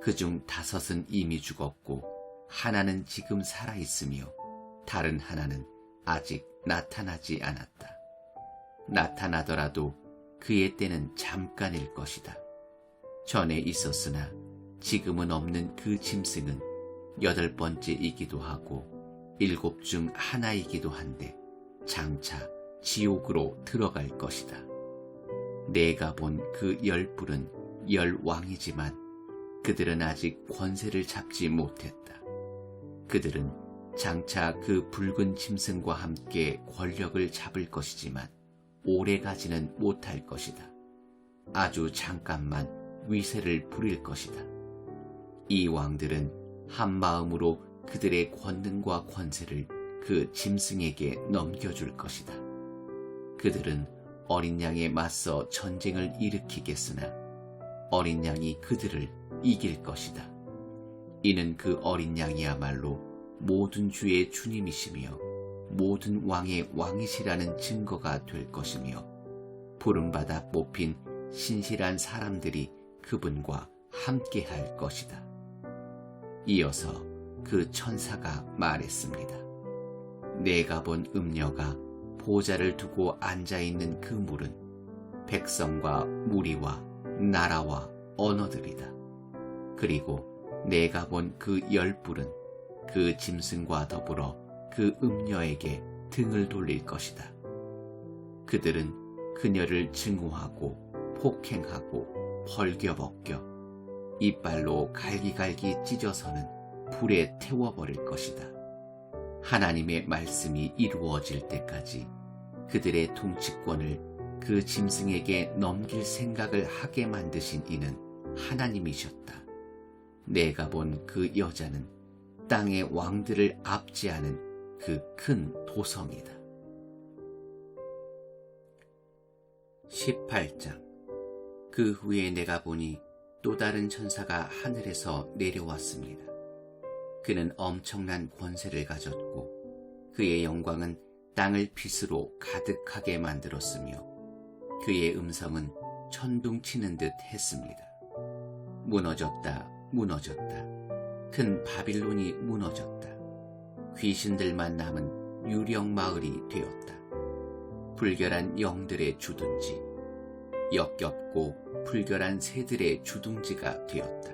그중 5은 이미 죽었고 하나는 지금 살아있으며 다른 하나는 아직 나타나지 않았다. 나타나더라도 그의 때는 잠깐일 것이다. 전에 있었으나 지금은 없는 그 짐승은 8번째이기도 하고 7 중 하나이기도 한데 장차 지옥으로 들어갈 것이다. 내가 본 그 10뿔은 10왕이지만 그들은 아직 권세를 잡지 못했다. 그들은 장차 그 붉은 짐승과 함께 권력을 잡을 것이지만 오래가지는 못할 것이다. 아주 잠깐만 위세를 부릴 것이다. 이 왕들은 한 마음으로 그들의 권능과 권세를 그 짐승에게 넘겨줄 것이다. 그들은 어린 양에 맞서 전쟁을 일으키겠으나 어린 양이 그들을 이길 것이다. 이는 그 어린 양이야말로 모든 주의 주님이시며 모든 왕의 왕이시라는 증거가 될 것이며 부름받아 뽑힌 신실한 사람들이 그분과 함께할 것이다. 이어서 그 천사가 말했습니다. 내가 본 음녀가 보좌를 두고 앉아있는 그 물은 백성과 무리와 나라와 언어들이다. 그리고 내가 본 그 10뿔은 그 짐승과 더불어 그 음녀에게 등을 돌릴 것이다. 그들은 그녀를 증오하고 폭행하고 벌겨벗겨 이빨로 갈기갈기 찢어서는 불에 태워버릴 것이다. 하나님의 말씀이 이루어질 때까지 그들의 통치권을 그 짐승에게 넘길 생각을 하게 만드신 이는 하나님이셨다. 내가 본 그 여자는 땅의 왕들을 압제하는 그 큰 도성이다. 18장. 그 후에 내가 보니 또 다른 천사가 하늘에서 내려왔습니다. 그는 엄청난 권세를 가졌고 그의 영광은 땅을 빛으로 가득하게 만들었으며 그의 음성은 천둥 치는 듯 했습니다. 무너졌다, 무너졌다. 큰 바빌론이 무너졌다. 귀신들만 남은 유령 마을이 되었다. 불결한 영들의 주둔지, 역겹고 불결한 새들의 주둥지가 되었다.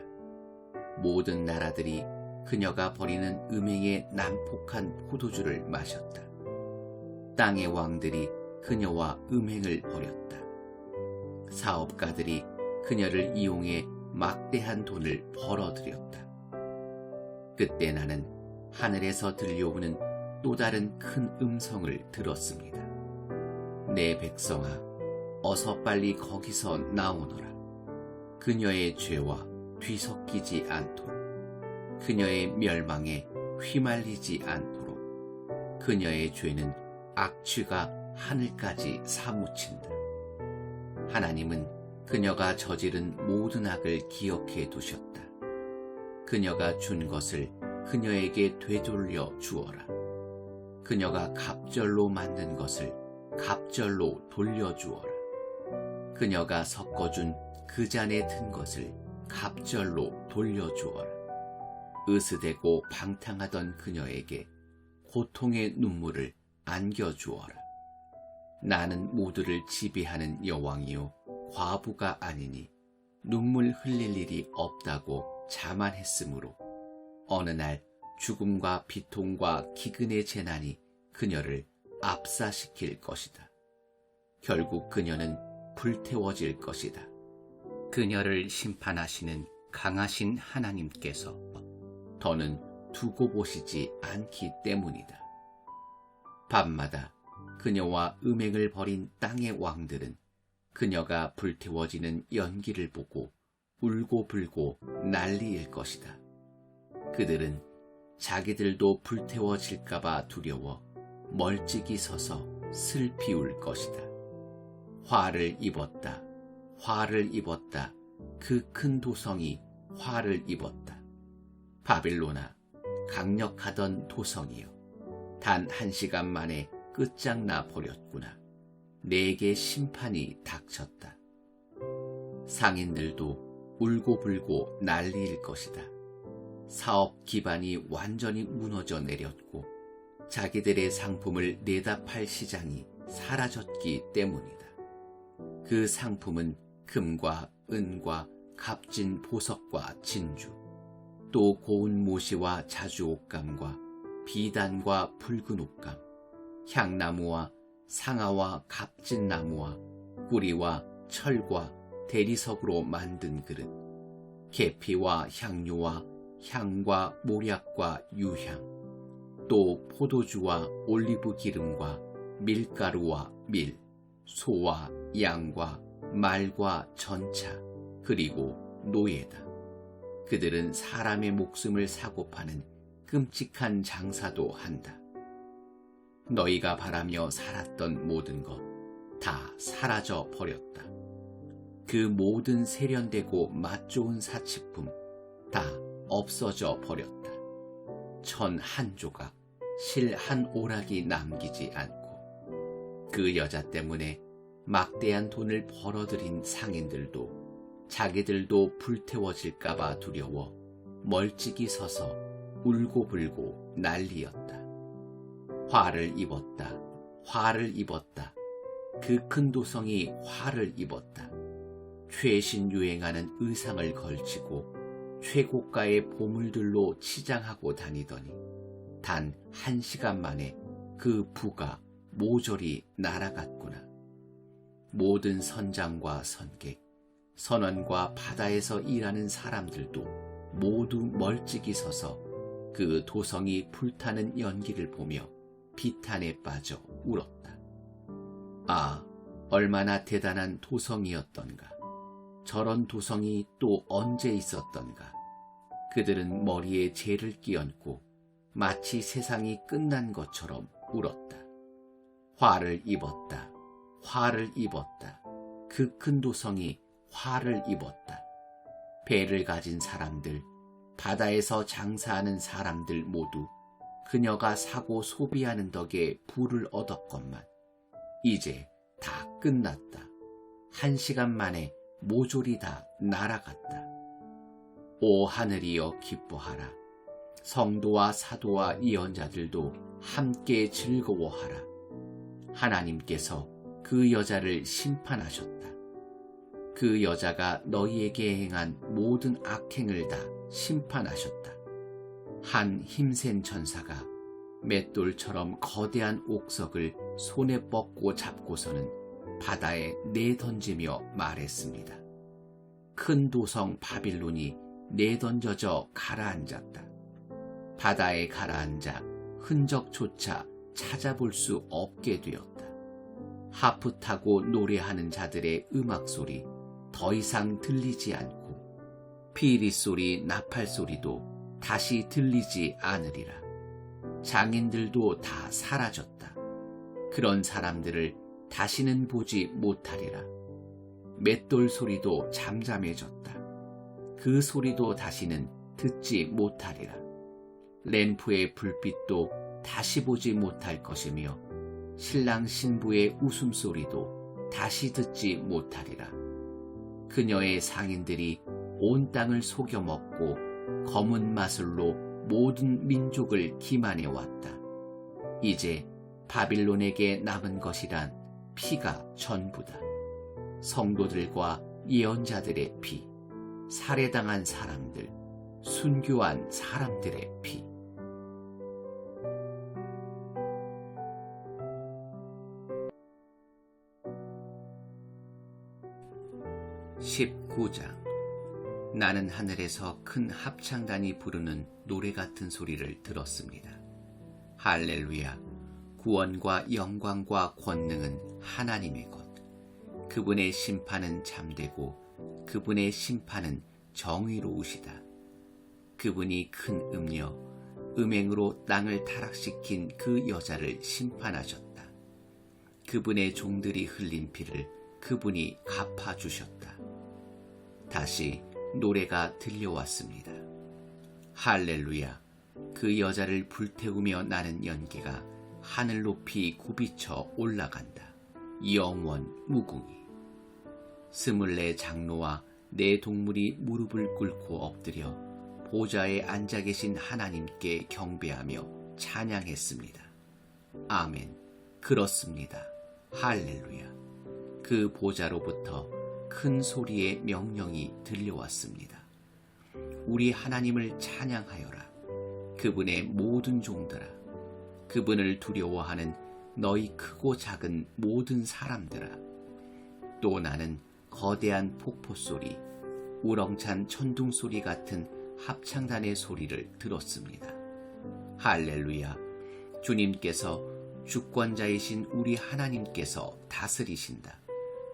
모든 나라들이 그녀가 버리는 음행의 난폭한 포도주를 마셨다. 땅의 왕들이 그녀와 음행을 벌였다. 사업가들이 그녀를 이용해 막대한 돈을 벌어들였다. 그때 나는 하늘에서 들려오는 또 다른 큰 음성을 들었습니다. 내 백성아, 어서 빨리 거기서 나오너라. 그녀의 죄와 뒤섞이지 않도록, 그녀의 멸망에 휘말리지 않도록. 그녀의 죄는 악취가 하늘까지 사무친다. 하나님은 그녀가 저지른 모든 악을 기억해 두셨다. 그녀가 준 것을 그녀에게 되돌려 주어라. 그녀가 갑절로 만든 것을 갑절로 돌려주어라. 그녀가 섞어준 그 잔에 든 것을 갑절로 돌려주어라. 으스대고 방탕하던 그녀에게 고통의 눈물을 안겨주어라. 나는 모두를 지배하는 여왕이요 과부가 아니니 눈물 흘릴 일이 없다고 자만했으므로 어느 날 죽음과 비통과 기근의 재난이 그녀를 압사시킬 것이다. 결국 그녀는 불태워질 것이다. 그녀를 심판하시는 강하신 하나님께서 더는 두고 보시지 않기 때문이다. 밤마다 그녀와 음행을 벌인 땅의 왕들은 그녀가 불태워지는 연기를 보고 울고불고 난리일 것이다. 그들은 자기들도 불태워질까봐 두려워 멀찍이 서서 슬피 울 것이다. 화를 입었다. 화를 입었다. 그 큰 도성이 화를 입었다. 바빌론아, 강력하던 도성이여, 단 1시간 만에 끝장나 버렸구나. 내게 심판이 닥쳤다. 상인들도 울고불고 난리일 것이다. 사업 기반이 완전히 무너져 내렸고 자기들의 상품을 내다 팔 시장이 사라졌기 때문이다. 그 상품은 금과 은과 값진 보석과 진주, 또 고운 모시와 자주 옷감과 비단과 붉은 옷감, 향나무와 상아와 값진 나무와 구리와 철과 대리석으로 만든 그릇, 계피와 향료와 향과 모략과 유향, 또 포도주와 올리브 기름과 밀가루와 밀, 소와 양과 말과 전차, 그리고 노예다. 그들은 사람의 목숨을 사고 파는 끔찍한 장사도 한다. 너희가 바라며 살았던 모든 것 다 사라져 버렸다. 그 모든 세련되고 맛 좋은 사치품 다 없어져 버렸다. 천 한 조각, 실 한 오락이 남기지 않고 그 여자 때문에 막대한 돈을 벌어들인 상인들도 자기들도 불태워질까봐 두려워 멀찍이 서서 울고불고 난리였다. 화를 입었다. 화를 입었다. 그 큰 도성이 화를 입었다. 최신 유행하는 의상을 걸치고 최고가의 보물들로 치장하고 다니더니 단 1시간 만에 그 부가 모조리 날아갔구나. 모든 선장과 선객, 선원과 바다에서 일하는 사람들도 모두 멀찍이 서서 그 도성이 불타는 연기를 보며 비탄에 빠져 울었다. 아, 얼마나 대단한 도성이었던가. 저런 도성이 또 언제 있었던가. 그들은 머리에 재를 끼얹고 마치 세상이 끝난 것처럼 울었다. 화를 입었다. 화를 입었다. 그 큰 도성이 화를 입었다. 배를 가진 사람들, 바다에서 장사하는 사람들 모두 그녀가 사고 소비하는 덕에 부를 얻었건만 이제 다 끝났다. 1시간 만에 모조리 다 날아갔다. 오 하늘이여 기뻐하라. 성도와 사도와 예언자들도 함께 즐거워하라. 하나님께서 그 여자를 심판하셨다. 그 여자가 너희에게 행한 모든 악행을 다 심판하셨다. 한 힘센 천사가 맷돌처럼 거대한 옥석을 손에 뻗고 잡고서는 바다에 내던지며 말했습니다. 큰 도성 바빌론이 내던져져 가라앉았다. 바다에 가라앉아 흔적조차 찾아볼 수 없게 되었다. 하프 타고 노래하는 자들의 음악소리 더 이상 들리지 않고 피리 소리, 나팔 소리도 다시 들리지 않으리라. 장인들도 다 사라졌다. 그런 사람들을 다시는 보지 못하리라. 맷돌 소리도 잠잠해졌다. 그 소리도 다시는 듣지 못하리라. 램프의 불빛도 다시 보지 못할 것이며 신랑 신부의 웃음소리도 다시 듣지 못하리라. 그녀의 상인들이 온 땅을 속여 먹고 검은 마술로 모든 민족을 기만해 왔다. 이제 바빌론에게 남은 것이란 피가 전부다. 성도들과 예언자들의 피, 살해당한 사람들, 순교한 사람들의 피. 19장. 나는 하늘에서 큰 합창단이 부르는 노래 같은 소리를 들었습니다. 할렐루야! 구원과 영광과 권능은 하나님의 것. 그분의 심판은 잠되고 그분의 심판은 정의로우시다. 그분이 큰 음행으로 땅을 타락시킨 그 여자를 심판하셨다. 그분의 종들이 흘린 피를 그분이 갚아주셨다. 다시 노래가 들려왔습니다. 할렐루야! 그 여자를 불태우며 나는 연기가 하늘 높이 굽이쳐 올라간다. 영원 무궁히. 24 장로와 4 동물이 무릎을 꿇고 엎드려 보좌에 앉아 계신 하나님께 경배하며 찬양했습니다. 아멘. 그렇습니다. 할렐루야. 그 보좌로부터 큰 소리의 명령이 들려왔습니다. 우리 하나님을 찬양하여라. 그분의 모든 종들아. 그분을 두려워하는 너희 크고 작은 모든 사람들아. 또 나는 거대한 폭포소리, 우렁찬 천둥소리 같은 합창단의 소리를 들었습니다. 할렐루야! 주님께서 주권자이신 우리 하나님께서 다스리신다.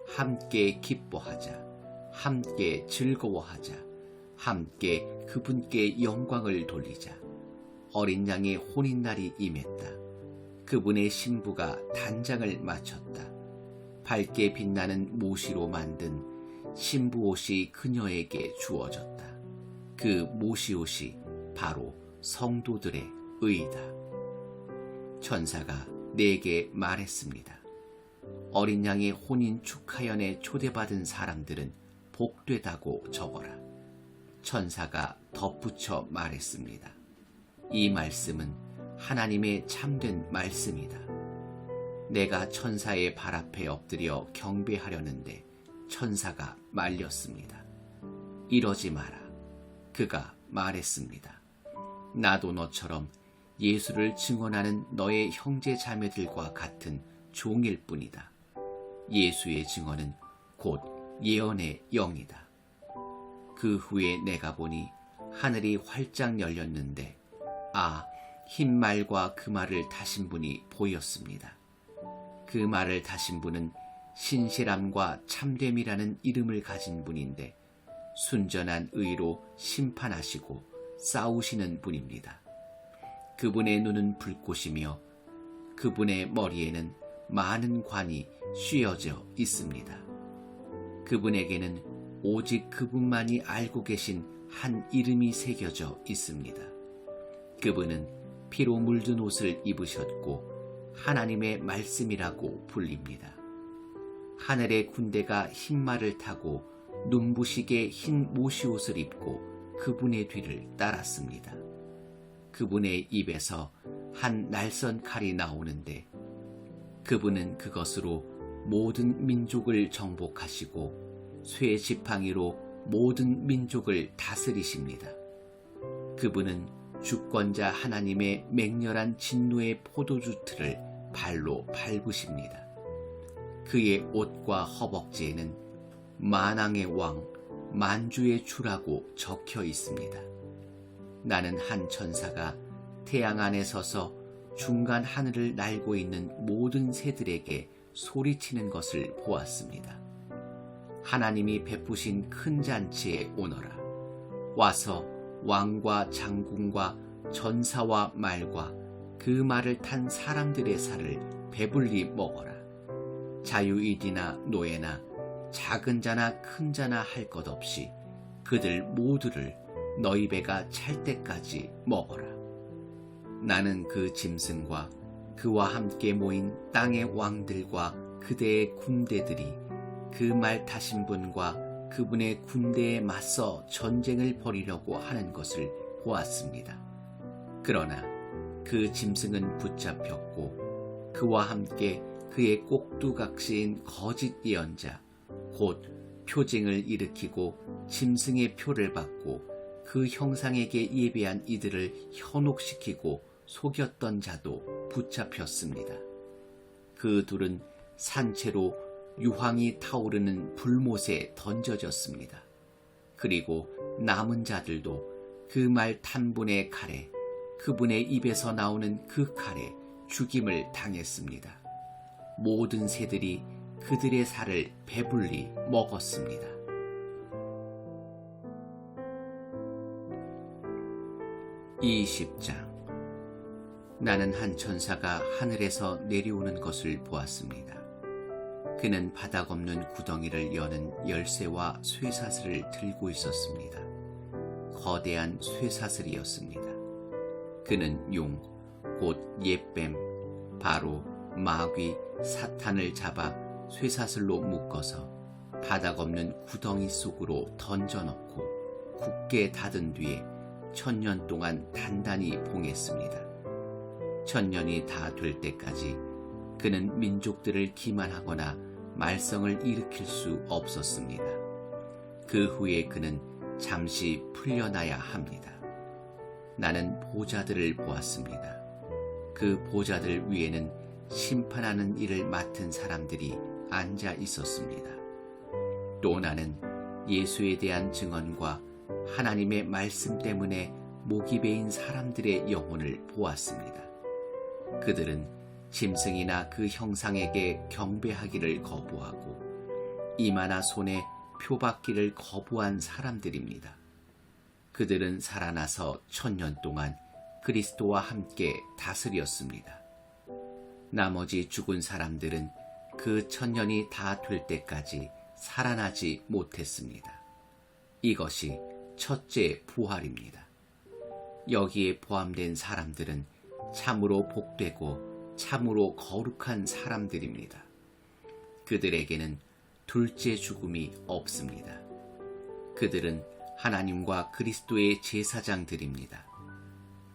함께 기뻐하자. 함께 즐거워하자. 함께 그분께 영광을 돌리자. 어린 양의 혼인날이 임했다. 그분의 신부가 단장을 마쳤다. 밝게 빛나는 모시로 만든 신부 옷이 그녀에게 주어졌다. 그 모시 옷이 바로 성도들의 의다. 천사가 내게 말했습니다. 어린 양의 혼인 축하연에 초대받은 사람들은 복되다고 적어라. 천사가 덧붙여 말했습니다. 이 말씀은 하나님의 참된 말씀이다. 내가 천사의 발 앞에 엎드려 경배하려는데 천사가 말렸습니다. 이러지 마라. 그가 말했습니다. 나도 너처럼 예수를 증언하는 너의 형제 자매들과 같은 종일 뿐이다. 예수의 증언은 곧 예언의 영이다. 그 후에 내가 보니 하늘이 활짝 열렸는데 흰 말과 그 말을 타신 분이 보였습니다. 그 말을 타신 분은 신실함과 참됨이라는 이름을 가진 분인데 순전한 의로 심판하시고 싸우시는 분입니다. 그분의 눈은 불꽃이며 그분의 머리에는 많은 관이 씌어져 있습니다. 그분에게는 오직 그분만이 알고 계신 한 이름이 새겨져 있습니다. 그분은 피로 물든 옷을 입으셨고 하나님의 말씀이라고 불립니다. 하늘의 군대가 흰 말을 타고 눈부시게 흰 모시옷을 입고 그분의 뒤를 따랐습니다. 그분의 입에서 한 날선 칼이 나오는데 그분은 그것으로 모든 민족을 정복하시고 쇠 지팡이로 모든 민족을 다스리십니다. 그분은 주권자 하나님의 맹렬한 진노의 포도주 틀을 발로 밟으십니다. 그의 옷과 허벅지에는 만왕의 왕, 만주의 주라고 적혀 있습니다. 나는 한 천사가 태양 안에 서서 중간 하늘을 날고 있는 모든 새들에게 소리치는 것을 보았습니다. 하나님이 베푸신 큰 잔치에 오너라. 와서 왕과 장군과 전사와 말과 그 말을 탄 사람들의 살을 배불리 먹어라. 자유인이나 노예나 작은 자나 큰 자나 할 것 없이 그들 모두를 너희 배가 찰 때까지 먹어라. 나는 그 짐승과 그와 함께 모인 땅의 왕들과 그대의 군대들이 그 말 타신 분과 그분의 군대에 맞서 전쟁을 벌이려고 하는 것을 보았습니다. 그러나 그 짐승은 붙잡혔고 그와 함께 그의 꼭두각시인 거짓 예언자 곧 표징을 일으키고 짐승의 표를 받고 그 형상에게 예배한 이들을 현혹시키고 속였던 자도 붙잡혔습니다. 그 둘은 산채로 유황이 타오르는 불못에 던져졌습니다. 그리고 남은 자들도 그 말 탄분의 칼에 그분의 입에서 나오는 그 칼에 죽임을 당했습니다. 모든 새들이 그들의 살을 배불리 먹었습니다. 이 10장. 나는 한 천사가 하늘에서 내려오는 것을 보았습니다. 그는 바닥 없는 구덩이를 여는 열쇠와 쇠사슬을 들고 있었습니다. 거대한 쇠사슬이었습니다. 그는 용, 곧 옛뱀, 바로, 마귀, 사탄을 잡아 쇠사슬로 묶어서 바닥 없는 구덩이 속으로 던져넣고 굳게 닫은 뒤에 1000년 동안 단단히 봉했습니다. 1000년이 다 될 때까지 그는 민족들을 기만하거나 말썽을 일으킬 수 없었습니다. 그 후에 그는 잠시 풀려나야 합니다. 나는 보좌들을 보았습니다. 그 보좌들 위에는 심판하는 일을 맡은 사람들이 앉아 있었습니다. 또 나는 예수에 대한 증언과 하나님의 말씀 때문에 목이 베인 사람들의 영혼을 보았습니다. 그들은 짐승이나 그 형상에게 경배하기를 거부하고 이마나 손에 표받기를 거부한 사람들입니다. 그들은 살아나서 1000년 동안 그리스도와 함께 다스렸습니다. 나머지 죽은 사람들은 그 1000년이 다 될 때까지 살아나지 못했습니다. 이것이 첫째 부활입니다. 여기에 포함된 사람들은 참으로 복되고 참으로 거룩한 사람들입니다. 그들에게는 둘째 죽음이 없습니다. 그들은 하나님과 그리스도의 제사장들입니다.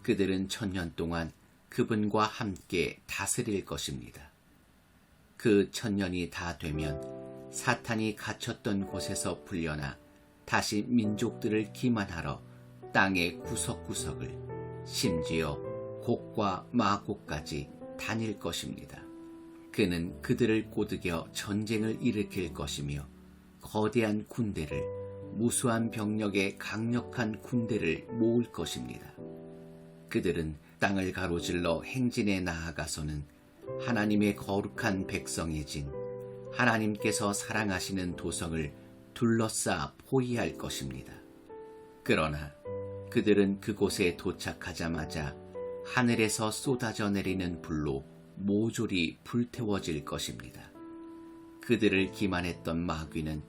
그들은 1000년 동안 그분과 함께 다스릴 것입니다. 그 1000년이 다 되면 사탄이 갇혔던 곳에서 풀려나 다시 민족들을 기만하러 땅의 구석구석을 심지어 곡과 마곡까지 다닐 것입니다. 그는 그들을 꼬드겨 전쟁을 일으킬 것이며 거대한 군대를 무수한 병력의 강력한 군대를 모을 것입니다. 그들은 땅을 가로질러 행진에 나아가서는 하나님의 거룩한 백성이진 하나님께서 사랑하시는 도성을 둘러싸 포위할 것입니다. 그러나 그들은 그곳에 도착하자마자 하늘에서 쏟아져 내리는 불로 모조리 불태워질 것입니다. 그들을 기만했던 마귀는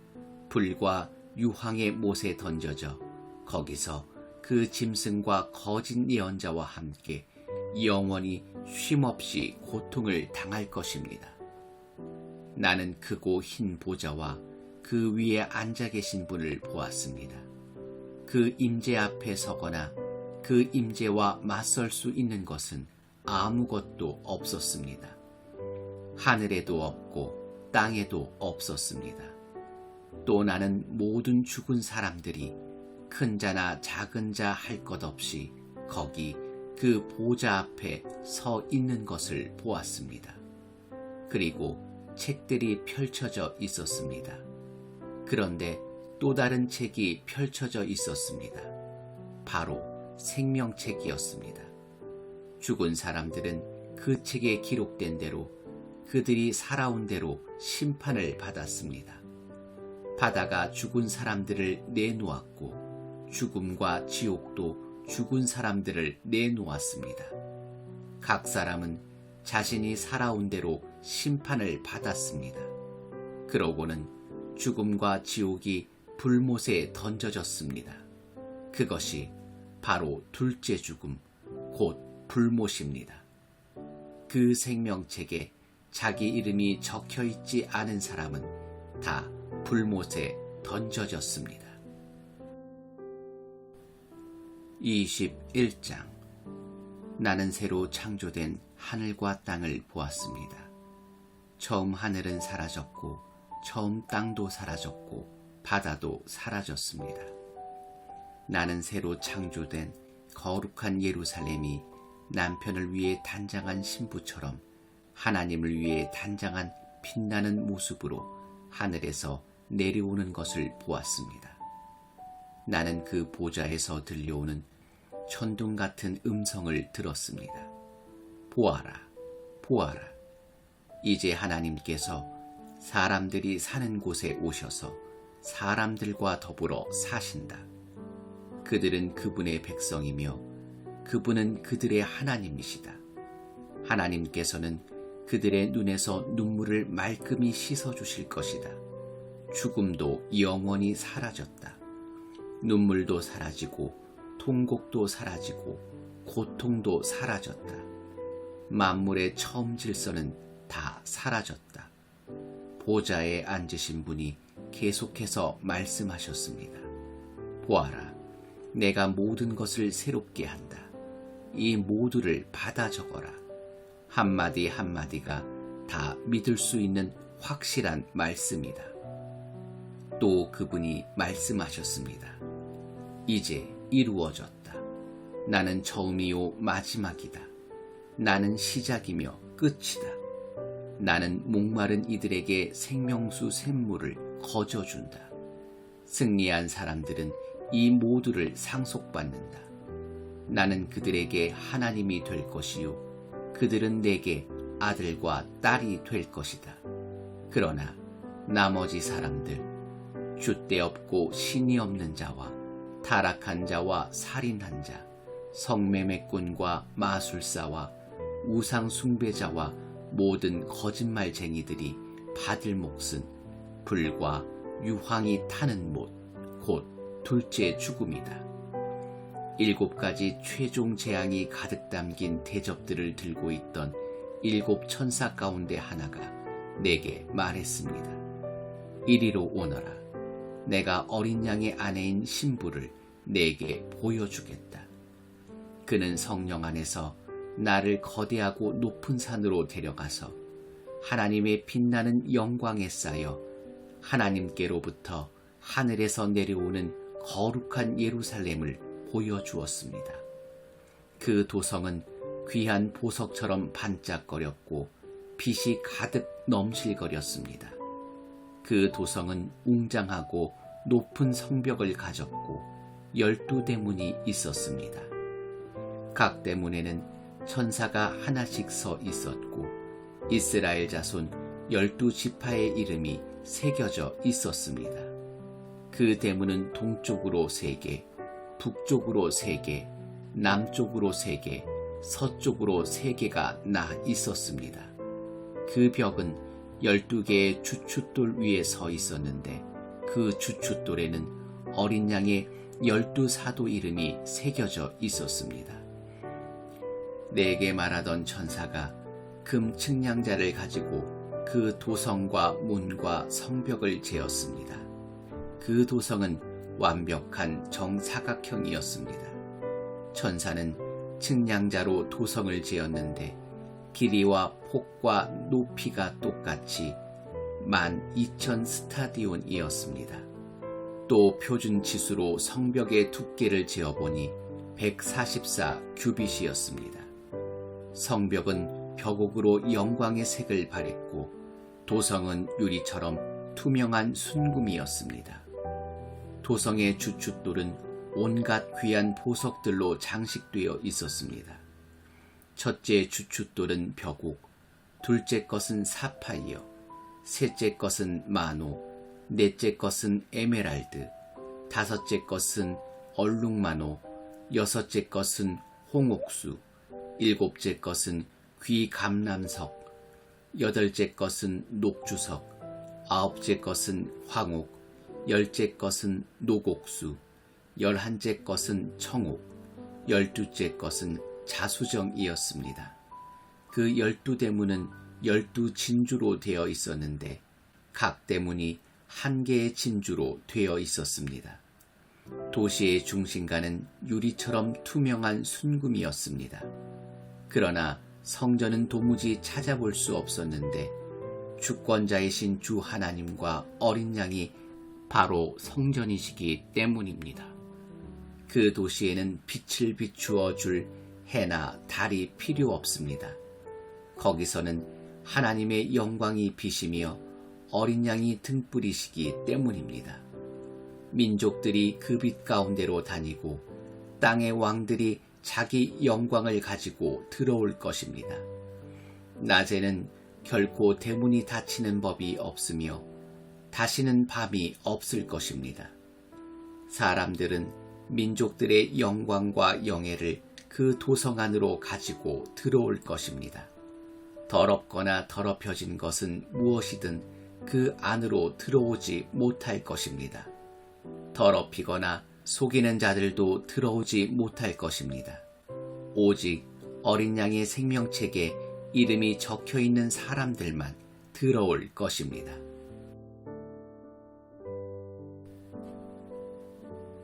불과 유황의 못에 던져져 거기서 그 짐승과 거짓 예언자와 함께 영원히 쉼없이 고통을 당할 것입니다. 나는 크고 흰 보좌와 그 위에 앉아 계신 분을 보았습니다. 그 임재 앞에 서거나 그 임재와 맞설 수 있는 것은 아무것도 없었습니다. 하늘에도 없고 땅에도 없었습니다. 또 나는 모든 죽은 사람들이 큰 자나 작은 자 할 것 없이 거기 그 보좌 앞에 서 있는 것을 보았습니다. 그리고 책들이 펼쳐져 있었습니다. 그런데 또 다른 책이 펼쳐져 있었습니다. 바로 생명책이었습니다. 죽은 사람들은 그 책에 기록된 대로 그들이 살아온 대로 심판을 받았습니다. 바다가 죽은 사람들을 내놓았고 죽음과 지옥도 죽은 사람들을 내놓았습니다. 각 사람은 자신이 살아온 대로 심판을 받았습니다. 그러고는 죽음과 지옥이 불못에 던져졌습니다. 그것이 바로 둘째 죽음, 곧 불못입니다. 그 생명책에 자기 이름이 적혀있지 않은 사람은 다 불못에 던져졌습니다. 21장. 나는 새로 창조된 하늘과 땅을 보았습니다. 처음 하늘은 사라졌고 처음 땅도 사라졌고 바다도 사라졌습니다. 나는 새로 창조된 거룩한 예루살렘이 남편을 위해 단장한 신부처럼 하나님을 위해 단장한 빛나는 모습으로 하늘에서 내려오는 것을 보았습니다. 나는 그 보좌에서 들려오는 천둥 같은 음성을 들었습니다. 보아라, 보아라. 이제 하나님께서 사람들이 사는 곳에 오셔서 사람들과 더불어 사신다. 그들은 그분의 백성이며 그분은 그들의 하나님이시다. 하나님께서는 그들의 눈에서 눈물을 말끔히 씻어주실 것이다. 죽음도 영원히 사라졌다. 눈물도 사라지고 통곡도 사라지고 고통도 사라졌다. 만물의 처음 질서는 다 사라졌다. 보좌에 앉으신 분이 계속해서 말씀하셨습니다. 보아라, 내가 모든 것을 새롭게 한다. 이 모두를 받아 적어라. 한마디 한마디가 다 믿을 수 있는 확실한 말씀이다. 또 그분이 말씀하셨습니다. 이제 이루어졌다. 나는 처음이요 마지막이다. 나는 시작이며 끝이다. 나는 목마른 이들에게 생명수 샘물을 거저준다. 승리한 사람들은 이 모두를 상속받는다. 나는 그들에게 하나님이 될 것이요 그들은 내게 아들과 딸이 될 것이다. 그러나 나머지 사람들, 줏대 없고 신이 없는 자와 타락한 자와 살인한 자, 성매매꾼과 마술사와 우상 숭배자와 모든 거짓말쟁이들이 받을 몫은 불과 유황이 타는 못, 곧 둘째 죽음이다. 7가지 최종 재앙이 가득 담긴 대접들을 들고 있던 7 천사 가운데 하나가 내게 말했습니다. 이리로 오너라. 내가 어린 양의 아내인 신부를 내게 보여주겠다. 그는 성령 안에서 나를 거대하고 높은 산으로 데려가서 하나님의 빛나는 영광에 쌓여 하나님께로부터 하늘에서 내려오는 거룩한 예루살렘을 보여주었습니다. 그 도성은 귀한 보석처럼 반짝거렸고 빛이 가득 넘실거렸습니다. 그 도성은 웅장하고 높은 성벽을 가졌고 12대문이 있었습니다. 각 대문에는 천사가 하나씩 서 있었고 이스라엘 자손 12지파의 이름이 새겨져 있었습니다. 그 대문은 동쪽으로 3개, 북쪽으로 3개, 남쪽으로 3개, 서쪽으로 3개가 나 있었습니다. 그 벽은 12개의 주춧돌 위에 서 있었는데 그 주춧돌에는 어린 양의 12사도 이름이 새겨져 있었습니다. 내게 말하던 천사가 금 측량자를 가지고 그 도성과 문과 성벽을 재었습니다. 그 도성은 완벽한 정사각형이었습니다. 천사는 측량자로 도성을 재었는데 길이와 폭과 높이가 똑같이 12,000 스타디온이었습니다. 또 표준 치수로 성벽의 두께를 재어보니 144 규빗이었습니다. 성벽은 벽옥으로 영광의 색을 발했고 도성은 유리처럼 투명한 순금이었습니다. 도성의 주춧돌은 온갖 귀한 보석들로 장식되어 있었습니다. 첫째 주춧돌은 벽옥, 둘째 것은 사파이어, 셋째 것은 마노, 넷째 것은 에메랄드, 다섯째 것은 얼룩마노, 여섯째 것은 홍옥수, 일곱째 것은 귀감람석, 여덟째 것은 녹주석, 아홉째 것은 황옥, 열째 것은 녹옥수, 11째 것은 청옥, 12째 것은 자수정이었습니다. 그 12대문은 12진주로 되어 있었는데 각 대문이 한 개의 진주로 되어 있었습니다. 도시의 중심가는 유리처럼 투명한 순금이었습니다. 그러나 성전은 도무지 찾아볼 수 없었는데 주권자이신 주 하나님과 어린 양이 바로 성전이시기 때문입니다. 그 도시에는 빛을 비추어 줄 해나 달이 필요 없습니다. 거기서는 하나님의 영광이 비시며 어린 양이 등불이시기 때문입니다. 민족들이 그 빛 가운데로 다니고 땅의 왕들이 자기 영광을 가지고 들어올 것입니다. 낮에는 결코 대문이 닫히는 법이 없으며 다시는 밤이 없을 것입니다. 사람들은 민족들의 영광과 영예를 그 도성 안으로 가지고 들어올 것입니다. 더럽거나 더럽혀진 것은 무엇이든 그 안으로 들어오지 못할 것입니다. 더럽히거나 속이는 자들도 들어오지 못할 것입니다. 오직 어린 양의 생명책에 이름이 적혀 있는 사람들만 들어올 것입니다.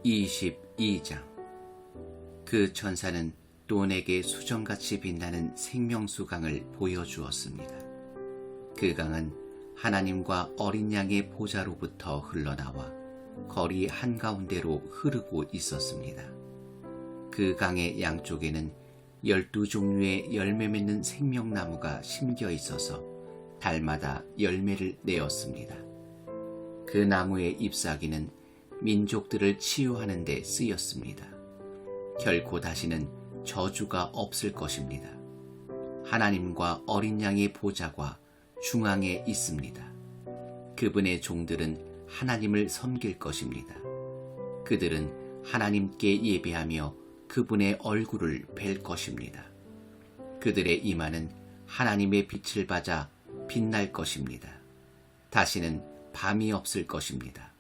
22장. 그 천사는 또 내게 수정같이 빛나는 생명수강을 보여주었습니다. 그 강은 하나님과 어린 양의 보좌로부터 흘러나와 거리 한가운데로 흐르고 있었습니다. 그 강의 양쪽에는 12종류의 열매 맺는 생명나무가 심겨 있어서 달마다 열매를 내었습니다. 그 나무의 잎사귀는 민족들을 치유하는 데 쓰였습니다. 결코 다시는 저주가 없을 것입니다. 하나님과 어린 양의 보좌가 중앙에 있습니다. 그분의 종들은 하나님을 섬길 것입니다. 그들은 하나님께 예배하며 그분의 얼굴을 뵐 것입니다. 그들의 이마는 하나님의 빛을 받아 빛날 것입니다. 다시는 밤이 없을 것입니다.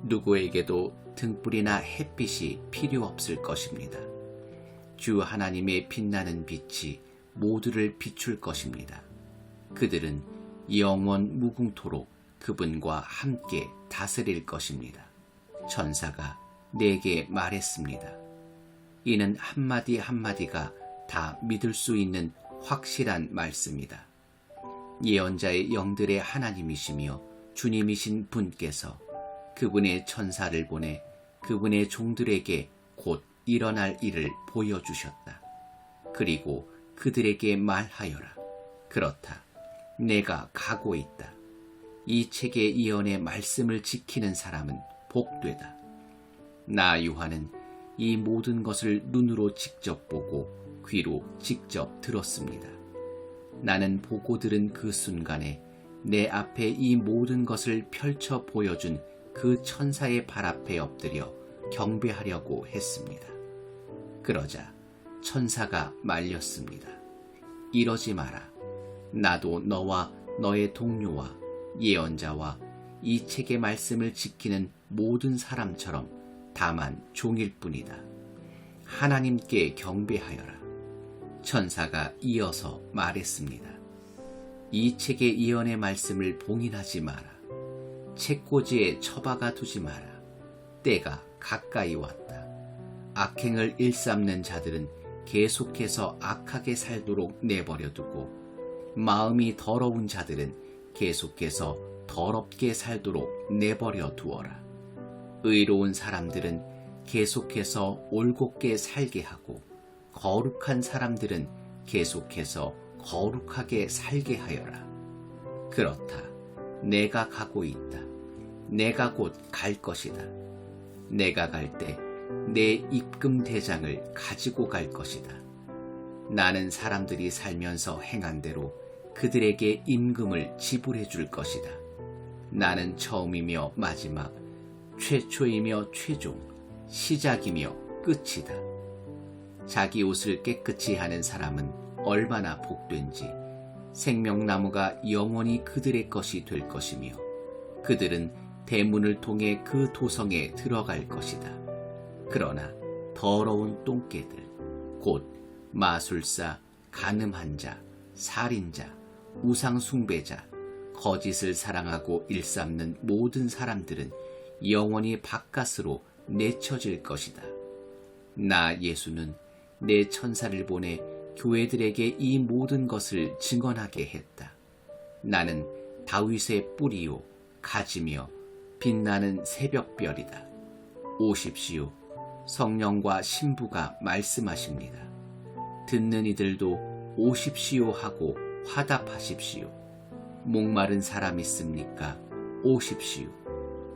누구에게도 등불이나 햇빛이 필요 없을 것입니다. 주 하나님의 빛나는 빛이 모두를 비출 것입니다. 그들은 영원 무궁토록 그분과 함께 다스릴 것입니다. 천사가 내게 말했습니다. 이는 한마디 한마디가 다 믿을 수 있는 확실한 말씀이다. 예언자의 영들의 하나님이시며 주님이신 분께서 그분의 천사를 보내 그분의 종들에게 곧 일어날 일을 보여주셨다. 그리고 그들에게 말하여라. 그렇다. 내가 가고 있다. 이 책의 예언의 말씀을 지키는 사람은 복되다. 나 요한은 이 모든 것을 눈으로 직접 보고 귀로 직접 들었습니다. 나는 보고 들은 그 순간에 내 앞에 이 모든 것을 펼쳐 보여준 그 천사의 발 앞에 엎드려 경배하려고 했습니다. 그러자 천사가 말렸습니다. 이러지 마라. 나도 너와 너의 동료와 예언자와 이 책의 말씀을 지키는 모든 사람처럼 다만 종일 뿐이다. 하나님께 경배하여라. 천사가 이어서 말했습니다. 이 책의 예언의 말씀을 봉인하지 마라. 책꽂이에 처박아 두지 마라. 때가 가까이 왔다. 악행을 일삼는 자들은 계속해서 악하게 살도록 내버려두고 마음이 더러운 자들은 계속해서 더럽게 살도록 내버려 두어라. 의로운 사람들은 계속해서 올곧게 살게 하고 거룩한 사람들은 계속해서 거룩하게 살게 하여라. 그렇다. 내가 가고 있다. 내가 곧 갈 것이다. 내가 갈 때 내 입금 대장을 가지고 갈 것이다. 나는 사람들이 살면서 행한 대로 그들에게 임금을 지불해 줄 것이다. 나는 처음이며 마지막, 최초이며 최종, 시작이며 끝이다. 자기 옷을 깨끗이 하는 사람은 얼마나 복된지 생명나무가 영원히 그들의 것이 될 것이며 그들은 대문을 통해 그 도성에 들어갈 것이다. 그러나 더러운 똥개들, 곧 마술사, 간음한 자, 살인자, 우상숭배자, 거짓을 사랑하고 일삼는 모든 사람들은 영원히 바깥으로 내쳐질 것이다. 나 예수는 내 천사를 보내 교회들에게 이 모든 것을 증언하게 했다. 나는 다윗의 뿌리요 가지며 빛나는 새벽별이다. 오십시오. 성령과 신부가 말씀하십니다. 듣는 이들도 오십시오 하고 화답하십시오. 목마른 사람 있습니까? 오십시오.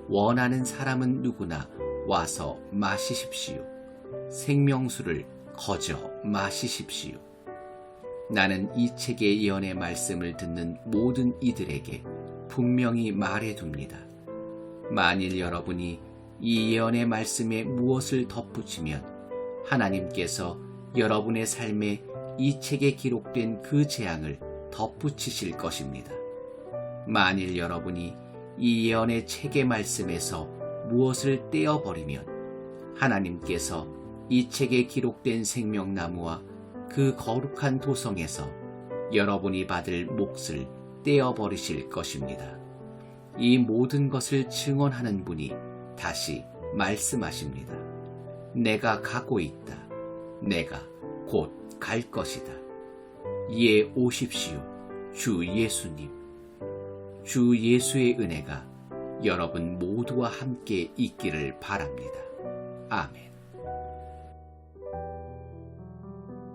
원하는 사람은 누구나 와서 마시십시오. 생명수를 거저 마시십시오. 나는 이 책의 예언의 말씀을 듣는 모든 이들에게 분명히 말해둡니다. 만일 여러분이 이 예언의 말씀에 무엇을 덧붙이면 하나님께서 여러분의 삶에 이 책에 기록된 그 재앙을 덧붙이실 것입니다. 만일 여러분이 이 예언의 책의 말씀에서 무엇을 떼어버리면 하나님께서 이 책에 기록된 생명나무와 그 거룩한 도성에서 여러분이 받을 몫을 떼어버리실 것입니다. 이 모든 것을 증언하는 분이 다시 말씀하십니다. 내가 가고 있다. 내가 곧 갈 것이다. 이에 오십시오. 주 예수님. 주 예수의 은혜가 여러분 모두와 함께 있기를 바랍니다. 아멘.